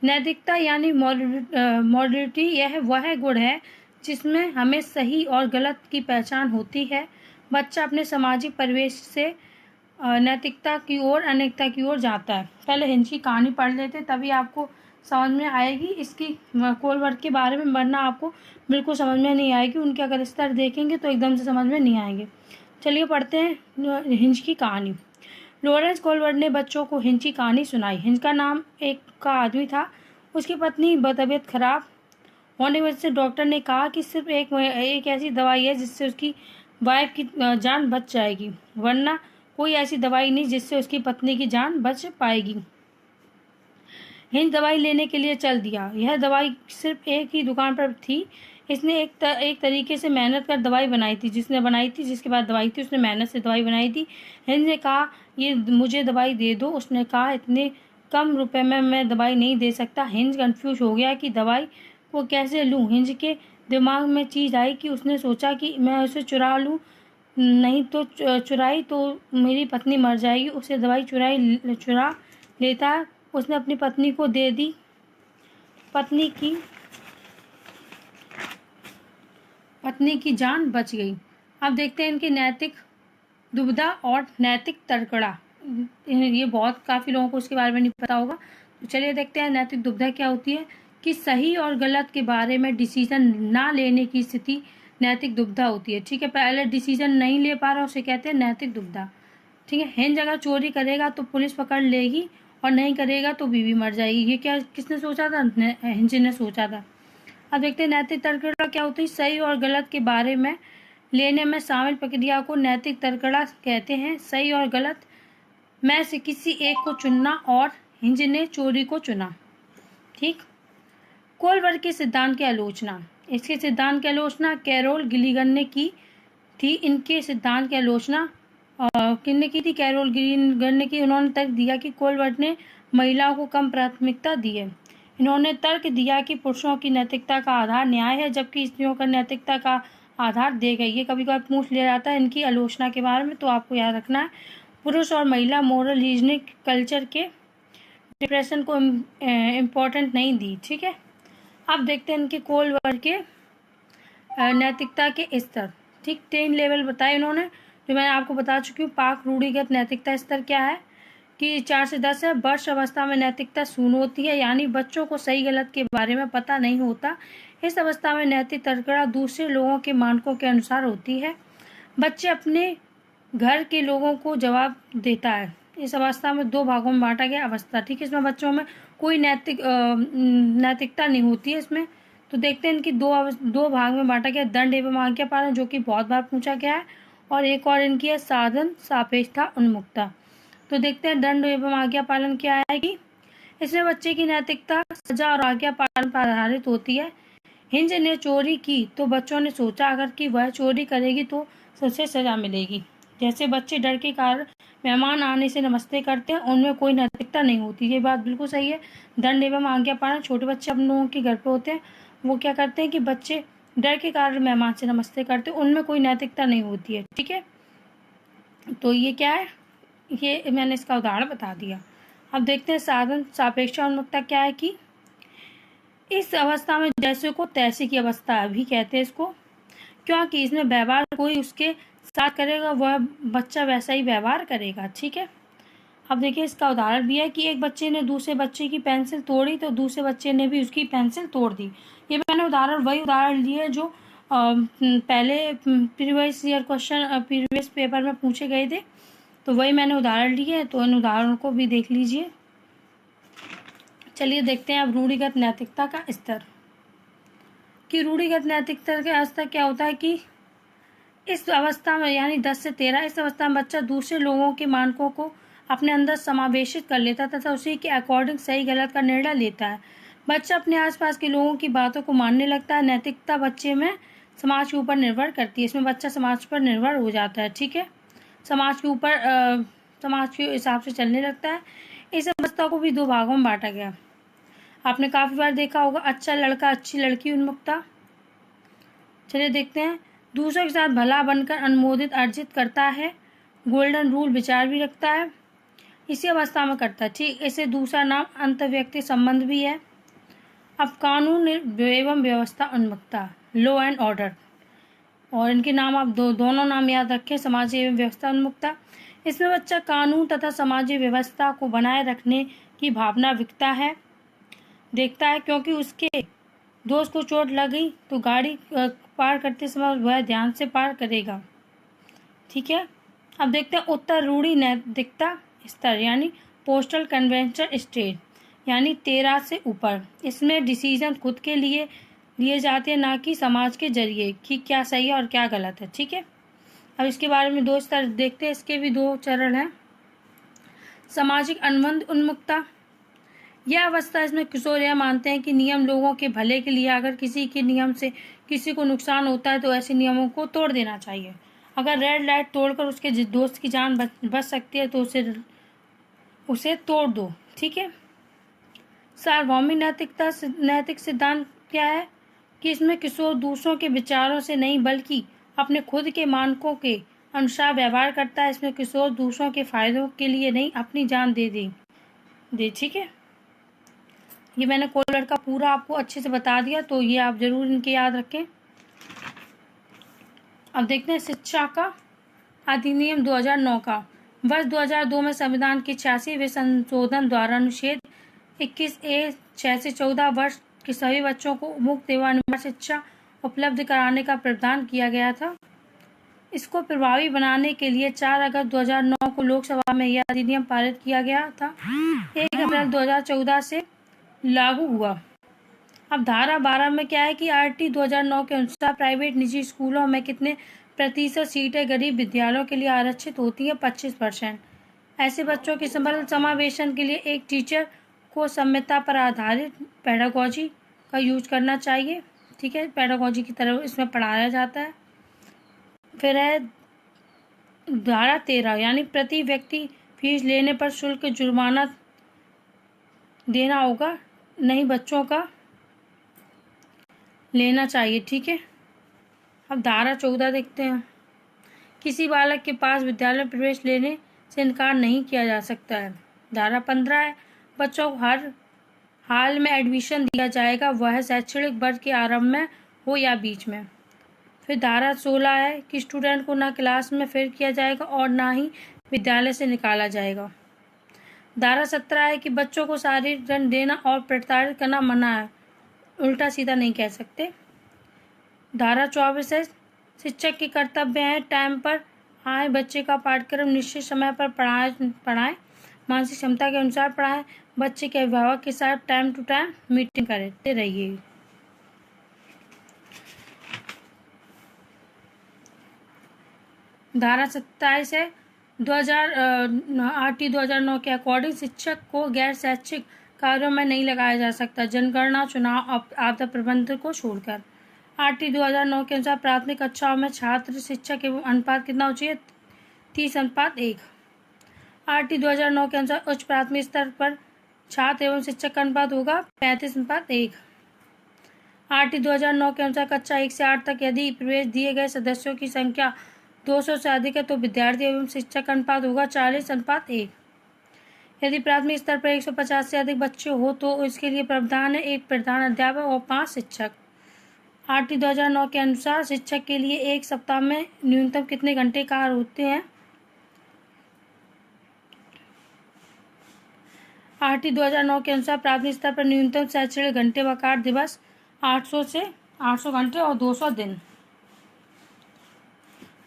नैतिकता यानी मॉडलिटी यह वह गुण है जिसमें हमें सही और गलत की पहचान होती है। बच्चा अपने सामाजिक परिवेश से नैतिकता की ओर, अनैतिकता की ओर जाता है। पहले हिंज की कहानी पढ़ लेते, तभी आपको समझ में आएगी इसकी कोल्ड वार के बारे में, वरना आपको बिल्कुल समझ में नहीं आएगी। उनके अगर स्तर देखेंगे तो एकदम से समझ में नहीं आएंगे। चलिए पढ़ते हैं हिंज की कहानी। लॉरेंस कोल्ड वार ने बच्चों को हिंज की कहानी सुनाई। हिंज का नाम एक का आदमी था। उसकी पत्नी तबीयत खराब होने की वजह से डॉक्टर ने कहा कि सिर्फ एक ऐसी दवाई है जिससे उसकी वाइफ की जान बच जाएगी, वरना कोई ऐसी दवाई नहीं जिससे उसकी पत्नी की जान बच पाएगी। हिंद दवाई लेने के लिए चल दिया। यह दवाई सिर्फ एक ही दुकान पर थी। इसने एक तरीके से मेहनत कर दवाई बनाई थी। जिसके बाद दवाई थी, उसने मेहनत से दवाई बनाई थी। हिंद ने कहा, ये मुझे दवाई दे दो। उसने कहा, इतने कम रुपए में मैं दवाई नहीं दे सकता। हिंद कंफ्यूज हो गया कि दवाई को कैसे लूँ। हिंद के दिमाग में चीज़ आई कि उसने सोचा कि मैं उसे चुरा लूँ, नहीं तो चुराई तो मेरी पत्नी मर जाएगी। उसे दवाई चुरा लेता। उसने अपनी पत्नी को दे दी। पत्नी की जान बच गई। अब देखते हैं इनकी नैतिक दुविधा और नैतिक तड़कड़ा। ये बहुत काफ़ी लोगों को उसके बारे में नहीं पता होगा, तो चलिए देखते हैं नैतिक दुविधा क्या होती है। कि सही और गलत के बारे में डिसीजन ना लेने की स्थिति नैतिक दुविधा होती है, ठीक है। पहले डिसीजन नहीं ले पा रहा, उसे कहते हैं नैतिक दुविधा, ठीक है। हिंज अगर चोरी करेगा तो पुलिस पकड़ लेगी, और नहीं करेगा तो बीवी मर जाएगी। ये क्या किसने सोचा था? हिंज ने सोचा था। अब देखते हैं नैतिक तड़कड़ा क्या होती है। सही और गलत के बारे में लेने में शामिल प्रक्रिया को नैतिक तड़कड़ा कहते हैं। सही और गलत में से किसी एक को चुनना, और हिंज ने चोरी को चुना, ठीक। कोल्ड वार के सिद्धांत की आलोचना। इसके सिद्धांत की आलोचना कैरोल गिलिगन ने की थी। इनके सिद्धांत की आलोचना किसने की थी? कैरोल गिलिगन ने की। उन्होंने तर्क दिया कि कोल्ड वार ने महिलाओं को कम प्राथमिकता दी है। इन्होंने तर्क दिया कि पुरुषों की नैतिकता का आधार न्याय है, जबकि स्त्रियों का नैतिकता का आधार दे गई। ये कभी कभार पूछ लिया जाता है इनकी आलोचना के बारे में, तो आपको याद रखना है। पुरुष और महिला मोरल रीजनिंग कल्चर के डिप्रेशन को इम्पोर्टेंट नहीं दी, ठीक है। अब देखते हैं इनके कोल्ड वार के नैतिकता के स्तर, ठीक। 3 लेवल बताए इन्होंने, जो मैंने आपको बता चुकी हूँ। पाक रूढ़िगत नैतिकता स्तर क्या है कि 4 से 10 है। वर्ष अवस्था में नैतिकता शून्य होती है, यानी बच्चों को सही गलत के बारे में पता नहीं होता। इस अवस्था में नैतिक तड़कड़ा दूसरे लोगों के मानकों के अनुसार होती है। बच्चे अपने घर के लोगों को जवाब देता है। इस अवस्था में 2 भागों में बांटा गया अवस्था, ठीक है। इसमें बच्चों में कोई नैतिकता नहीं होती है इसमें। तो देखते हैं इनकी दो भाग में बांटा गया। दंड एवं आज्ञा पालन, जो कि बहुत बार पूछा गया है, और एक और इनकी है साधन सापेक्षता उन्मुक्ता। तो देखते हैं दंड एवं आज्ञा पालन क्या है कि इसमें बच्चे की नैतिकता सजा और आज्ञा पालन पर आधारित होती है। हिंज ने चोरी की तो बच्चों ने सोचा अगर कि वह चोरी करेगी तो उसे सजा मिलेगी। जैसे बच्चे डर के कारण मेहमान आने से नमस्ते करते हैं, उनमें कोई नैतिकता नहीं होती। ये बात बिल्कुल सही है। दंड एवं आज्ञा पालन, छोटे बच्चे अपने लोगों के घर पे होते हैं, वो क्या करते हैं कि बच्चे डर के कारण मेहमान से नमस्ते करते हैं, उनमें कोई नैतिकता नहीं होती है। ठीक है, तो ये क्या है, ये मैंने इसका उदाहरण बता दिया। अब देखते हैं साधन सापेक्ष उन्मुखता क्या है कि इस अवस्था में जैसे को तैसे की अवस्था भी कहते हैं इसको, क्योंकि इसमें व्यवहार कोई उसके साथ करेगा वह बच्चा वैसा ही व्यवहार करेगा। ठीक है, अब देखिए इसका उदाहरण भी है कि एक बच्चे ने दूसरे बच्चे की पेंसिल तोड़ी तो दूसरे बच्चे ने भी उसकी पेंसिल तोड़ दी। ये मैंने वही उदाहरण लिए जो पहले प्रीवियस पेपर में पूछे गए थे, तो वही मैंने उदाहरण लिए, तो इन उदाहरणों को भी देख लीजिए। चलिए देखते हैं अब रूढ़िगत नैतिकता का स्तर। कि रूढ़िगत नैतिकता का स्तर क्या होता है कि इस अवस्था में यानी 10 से 13 इस अवस्था में बच्चा दूसरे लोगों के मानकों को अपने अंदर समावेशित कर लेता है तथा उसी के अकॉर्डिंग सही गलत का निर्णय लेता है। बच्चा अपने आसपास के लोगों की बातों को मानने लगता है। नैतिकता बच्चे में समाज के ऊपर निर्भर करती है। इसमें बच्चा समाज पर निर्भर हो जाता है। ठीक है, समाज के ऊपर समाज के हिसाब से चलने लगता है। इस अवस्था को भी 2 भागों में बांटा गया। आपने काफ़ी बार देखा होगा, अच्छा लड़का अच्छी लड़की उन्मुखता। चलिए देखते हैं। दूसरों के साथ भला बनकर अनुमोदित अर्जित करता है। गोल्डन रूल विचार भी रखता है, इसी अवस्था में करता है। ठीक, इसे दूसरा नाम अंतर्व्यक्ति संबंध भी है। अब कानून एवं व्यवस्था उन्मुखता, लॉ एंड ऑर्डर, और इनके नाम आप दोनों नाम याद रखें, समाज एवं व्यवस्था उन्मुखता। इसमें बच्चा कानून तथा सामाजिक व्यवस्था को बनाए रखने की भावना देखता है, क्योंकि उसके दोस्त को चोट लग गई तो गाड़ी पार करते समय वह ध्यान से पार करेगा। ठीक है, अब देखते हैं उत्तर रूढ़ि नैतिकता स्तर यानी पोस्टल कन्वेंशन स्टेट, यानी 13 से ऊपर। इसमें डिसीजन खुद के लिए जाते हैं, ना कि समाज के जरिए कि क्या सही है और क्या गलत है। ठीक है, अब इसके बारे में 2 स्तर देखते हैं। इसके भी 2 चरण हैं। सामाजिक अनुबंध उन्मुखता, यह अवस्था, इसमें किशोर यह मानते हैं कि नियम लोगों के भले के लिए, अगर किसी के नियम से किसी को नुकसान होता है तो ऐसे नियमों को तोड़ देना चाहिए। अगर रेड लाइट तोड़कर उसके दोस्त की जान बच सकती है तो उसे तोड़ दो। ठीक है, सार्वभौमिक नैतिक सिद्धांत क्या है कि इसमें किशोर दूसरों के विचारों से नहीं बल्कि अपने खुद के मानकों के अनुसार व्यवहार करता है। इसमें किशोर दूसरों के फायदों के लिए नहीं अपनी जान दे। ठीक है, ये मैंने कोलर का पूरा आपको अच्छे से बता दिया, तो ये आप जरूर इनके याद रखें। अब देखते हैं शिक्षा का अधिनियम 2009 का। वर्ष 2002 में संविधान के 86वें संशोधन द्वारा अनुच्छेद 21A 6 से 14 वर्ष के सभी बच्चों को मुफ्त एवं अनिवार्य शिक्षा उपलब्ध कराने का प्रावधान किया गया था। इसको प्रभावी बनाने के लिए 4 अगस्त 2009 को लोकसभा में यह अधिनियम पारित किया गया था। 1 अप्रैल 2014 से लागू हुआ। अब धारा 12 में क्या है कि RT 2009 के अनुसार प्राइवेट निजी स्कूलों में कितने प्रतिशत सीटें गरीब विद्यालयों के लिए आरक्षित होती है? 25%। ऐसे बच्चों के समावेशन के लिए एक टीचर को सम्यता पर आधारित पेडागोजी का यूज करना चाहिए। ठीक है, पेडागोजी की तरह इसमें पढ़ाया जाता है। फिर है धारा 13 यानी प्रति व्यक्ति फीस लेने पर शुल्क जुर्माना देना होगा, नहीं बच्चों का लेना चाहिए। ठीक है, अब धारा 14 देखते हैं। किसी बालक के पास विद्यालय में प्रवेश लेने से इनकार नहीं किया जा सकता है। धारा 15 है बच्चों को हर हाल में एडमिशन दिया जाएगा, वह शैक्षणिक वर्ष के आरंभ में हो या बीच में। फिर धारा 16 है कि स्टूडेंट को ना क्लास में फेल किया जाएगा और ना ही विद्यालय से निकाला जाएगा। धारा 17 है कि बच्चों को शारीरिक दंड देना और प्रताड़ित करना मना है, उल्टा सीधा नहीं कह सकते। धारा 24 है शिक्षक के कर्तव्य है टाइम पर आए, बच्चे का पाठ्यक्रम निश्चित समय पर पढ़ाएं, मानसिक क्षमता के अनुसार पढ़ाएं, बच्चे के अभिभावक के साथ टाइम टू टाइम मीटिंग करते रहिए। धारा 27 है RT 2009 के अकॉर्डिंग शिक्षक को गैर शैक्षिक कार्यों में नहीं लगाया जा सकता, जनगणना, चुनाव, आपदा प्रबंधन को छोड़कर। आरटी 2009 के अनुसार प्राथमिक कक्षाओं में छात्र शिक्षक एवं अनुपात कितना होना चाहिए? 30:1। आरटी 2009 के अनुसार उच्च प्राथमिक स्तर पर छात्र एवं शिक्षक का अनुपात होगा 35:1। आरटी 2009 के अनुसार कक्षा 1 से 8 तक यदि प्रवेश दिए गए सदस्यों की संख्या 200 से अधिक है तो विद्यार्थी एवं शिक्षक का अनुपात होगा 40:1। यदि प्राथमिक स्तर पर 150 से अधिक बच्चे हो तो इसके लिए प्रावधान है 1 प्रधान अध्यापक और 5 शिक्षक। आरटी 2009 के अनुसार शिक्षक के लिए एक सप्ताह में न्यूनतम कितने घंटे कार्य होते हैं? आरटी 2009 के अनुसार प्राथमिक स्तर पर न्यूनतम शैक्षणिक घंटे व कार्य दिवस 800 घंटे और 200 दिन।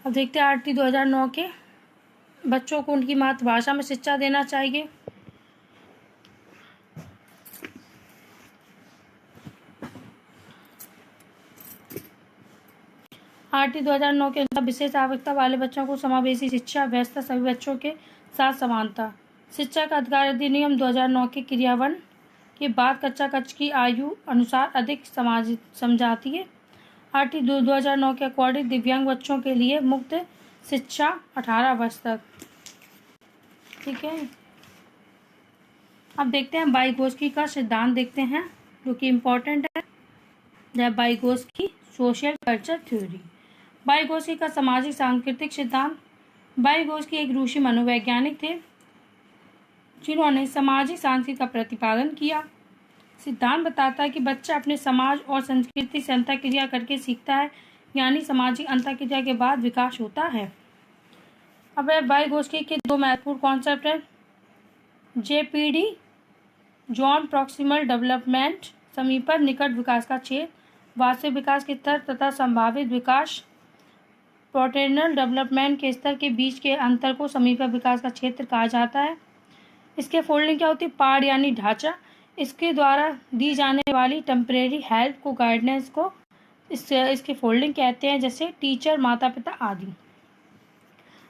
अब देखते हैं आरटी 2009 के बच्चों को उनकी मातृभाषा में शिक्षा देना चाहिए। आरटी 2009 के अनुसार विशेष आवश्यकता वाले बच्चों को समावेशी शिक्षा व्यवस्था सभी बच्चों के साथ समानता। शिक्षा का अधिकार अधिनियम 2009 के क्रियान्वयन के बाद कक्षा कक्ष की आयु अनुसार अधिक समझाती है। आरटी 2009 के अकॉर्डिंग दिव्यांग बच्चों के लिए मुक्त शिक्षा 18 वर्ष तक। ठीक है, अब देखते हैं वाइगोत्स्की का सिद्धांत देखते हैं जो कि इम्पोर्टेंट है। Vygotsky social culture theory. Vygotsky का सामाजिक सांस्कृतिक सिद्धांत। वाइगोत्स्की एक रूसी मनोवैज्ञानिक थे जिन्होंने सामाजिक सांस्कृतिक का प्रतिपादन किया। सिद्धांत बताता है कि बच्चा अपने समाज और संस्कृति से अंतःक्रिया करके सीखता है, यानी सामाजिक अंतःक्रिया के बाद विकास होता है। अब वाइगोत्स्की के 2 महत्वपूर्ण कॉन्सेप्ट हैं। जेपीडी जॉन प्रॉक्सिमल डेवलपमेंट, समीप निकट विकास का क्षेत्र, वास्तविक विकास के स्तर तथा संभावित विकास पोटेंशियल डेवलपमेंट के स्तर के बीच के अंतर को समीप विकास का क्षेत्र कहा जाता है। इसके फोल्डिंग क्या होती है? पार्ट यानी ढांचा। इसके द्वारा दी जाने वाली टेम्परेरी हेल्प को, गाइडेंस को इसके फोल्डिंग कहते हैं, जैसे टीचर, माता पिता आदि।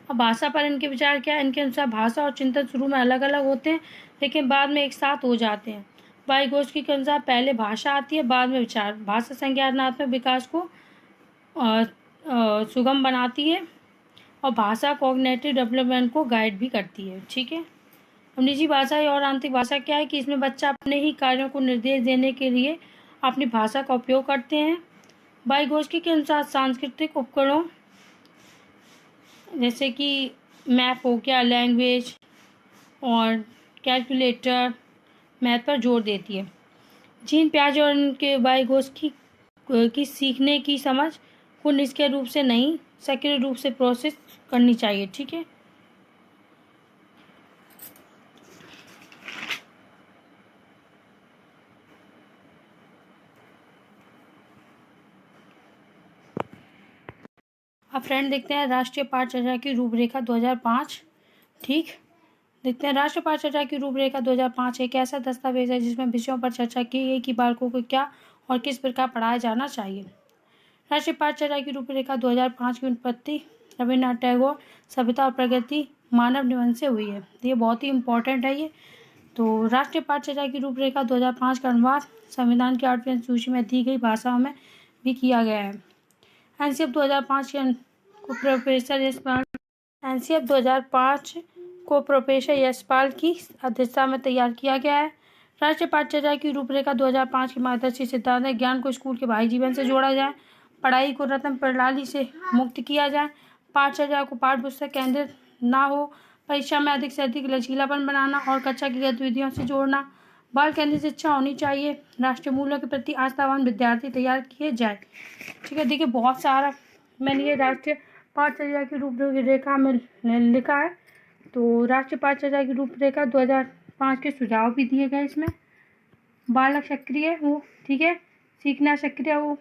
अब भाषा पर इनके विचार क्या है? इनके अनुसार भाषा और चिंतन शुरू में अलग अलग होते हैं लेकिन बाद में एक साथ हो जाते हैं। वाइगोत्स्की के अनुसार पहले भाषा आती है, बाद में विचार। भाषा संज्ञानात्मक विकास को सुगम बनाती है और भाषा कॉग्निटिव डेवलपमेंट को गाइड भी करती है। ठीक है, अब निजी भाषा और आंतरिक भाषा क्या है कि इसमें बच्चा अपने ही कार्यों को निर्देश देने के लिए अपनी भाषा का उपयोग करते हैं। वाइगोत्स्की के अनुसार सांस्कृतिक उपकरणों जैसे कि मैप हो गया, लैंग्वेज और कैलकुलेटर मैथ पर जोर देती है। जीन पियाजे और उनके वाइगोत्स्की की सीखने की समझ को निष्क्रिय रूप से नहीं, सक्रिय रूप से प्रोसेस करनी चाहिए। ठीक है, अब फ्रेंड देखते हैं राष्ट्रीय पाठचर्या की रूपरेखा 2005। ठीक, देखते हैं राष्ट्रीय पाठचर्या की रूपरेखा 2005 एक ऐसा दस्तावेज है जिसमें विषयों पर चर्चा की गई कि बालकों को क्या और किस प्रकार पढ़ाया जाना चाहिए। राष्ट्रीय पाठचर्या की रूपरेखा 2005 की उत्पत्ति रविन्द्रनाथ टैगोर सभ्यता और प्रगति मानव निबंध से हुई है। ये बहुत ही इम्पोर्टेंट है। ये तो राष्ट्रीय पाठचर्या की रूपरेखा 2005 का अनुवाद संविधान की 8वीं सूची में दी गई भाषाओं में भी किया गया है। एनसीएफ 2005 को प्रोफेसर यशपाल की अध्यक्षता में तैयार किया गया है। राष्ट्रीय पाठचर्या की रूपरेखा 2005 की मार्गदर्शी सिद्धांत है। ज्ञान को स्कूल के बाह्य जीवन से जोड़ा जाए, पढ़ाई को रटन प्रणाली से मुक्त किया जाए, पाठचर्या को पाठ्य पुस्तक केंद्रित ना हो, परीक्षा में अधिक से अधिक लचीलापन बनाना और कक्षा की गतिविधियों से जोड़ना, बाल केंद्रित शिक्षा होनी चाहिए, राष्ट्रीय मूल्यों के प्रति आस्थावान विद्यार्थी तैयार किए जाए। ठीक है, देखिए बहुत सारा मैंने ये राष्ट्रीय पाठचर्या की रूपरेखा में लिखा है। तो राष्ट्रीय पाठचर्या की रूपरेखा 2005 के सुझाव भी दिए गए इसमें। बालक सक्रिय हो, ठीक है, सीखना सक्रिय हो,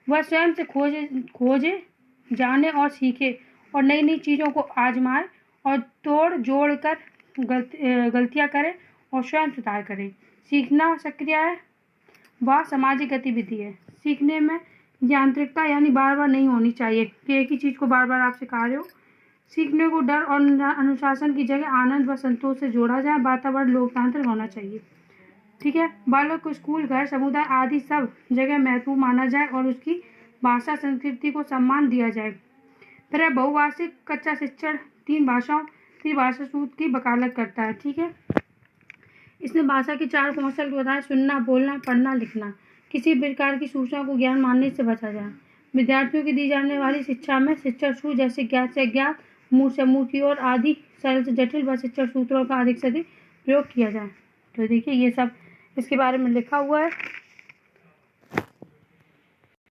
वह स्वयं से खोजे जाने और सीखे और नई नई चीज़ों को आजमाए और तोड़ जोड़ कर गलतियाँ करे और स्वयं सुधार करे। सीखना सक्रिय है, वह सामाजिक गतिविधि है। सीखने में यांत्रिकता यानी बार बार नहीं होनी चाहिए कि एक ही चीज़ को बार बार आप सिखा रहे हो। सीखने को डर और अनुशासन की जगह आनंद व संतोष से जोड़ा जाए। वातावरण लोकतांत्रिक होना चाहिए। ठीक है। बालक को स्कूल, घर, समुदाय आदि सब जगह महत्वपूर्ण माना जाए और उसकी भाषा संस्कृति को सम्मान दिया जाए। फिर है बहुभाषिक कच्चा शिक्षण, 3 भाषाओं, त्रिभाषा सूत्र की वकालत करता है। ठीक है। इसने भाषा के 4 कौशल बताए: सुनना, बोलना, पढ़ना, लिखना। किसी प्रकार की सूचना को ज्ञान मानने से बचा जाए। विद्यार्थियों की दी जाने वाली शिक्षा में शिक्षण सूत्र जैसे ज्ञात से अज्ञात, मूल से मूल की ओर आदि, सरल से जटिल व शिक्षण सूत्रों का अधिक से अधिक प्रयोग किया जाए। तो देखिए ये सब इसके बारे में लिखा हुआ है।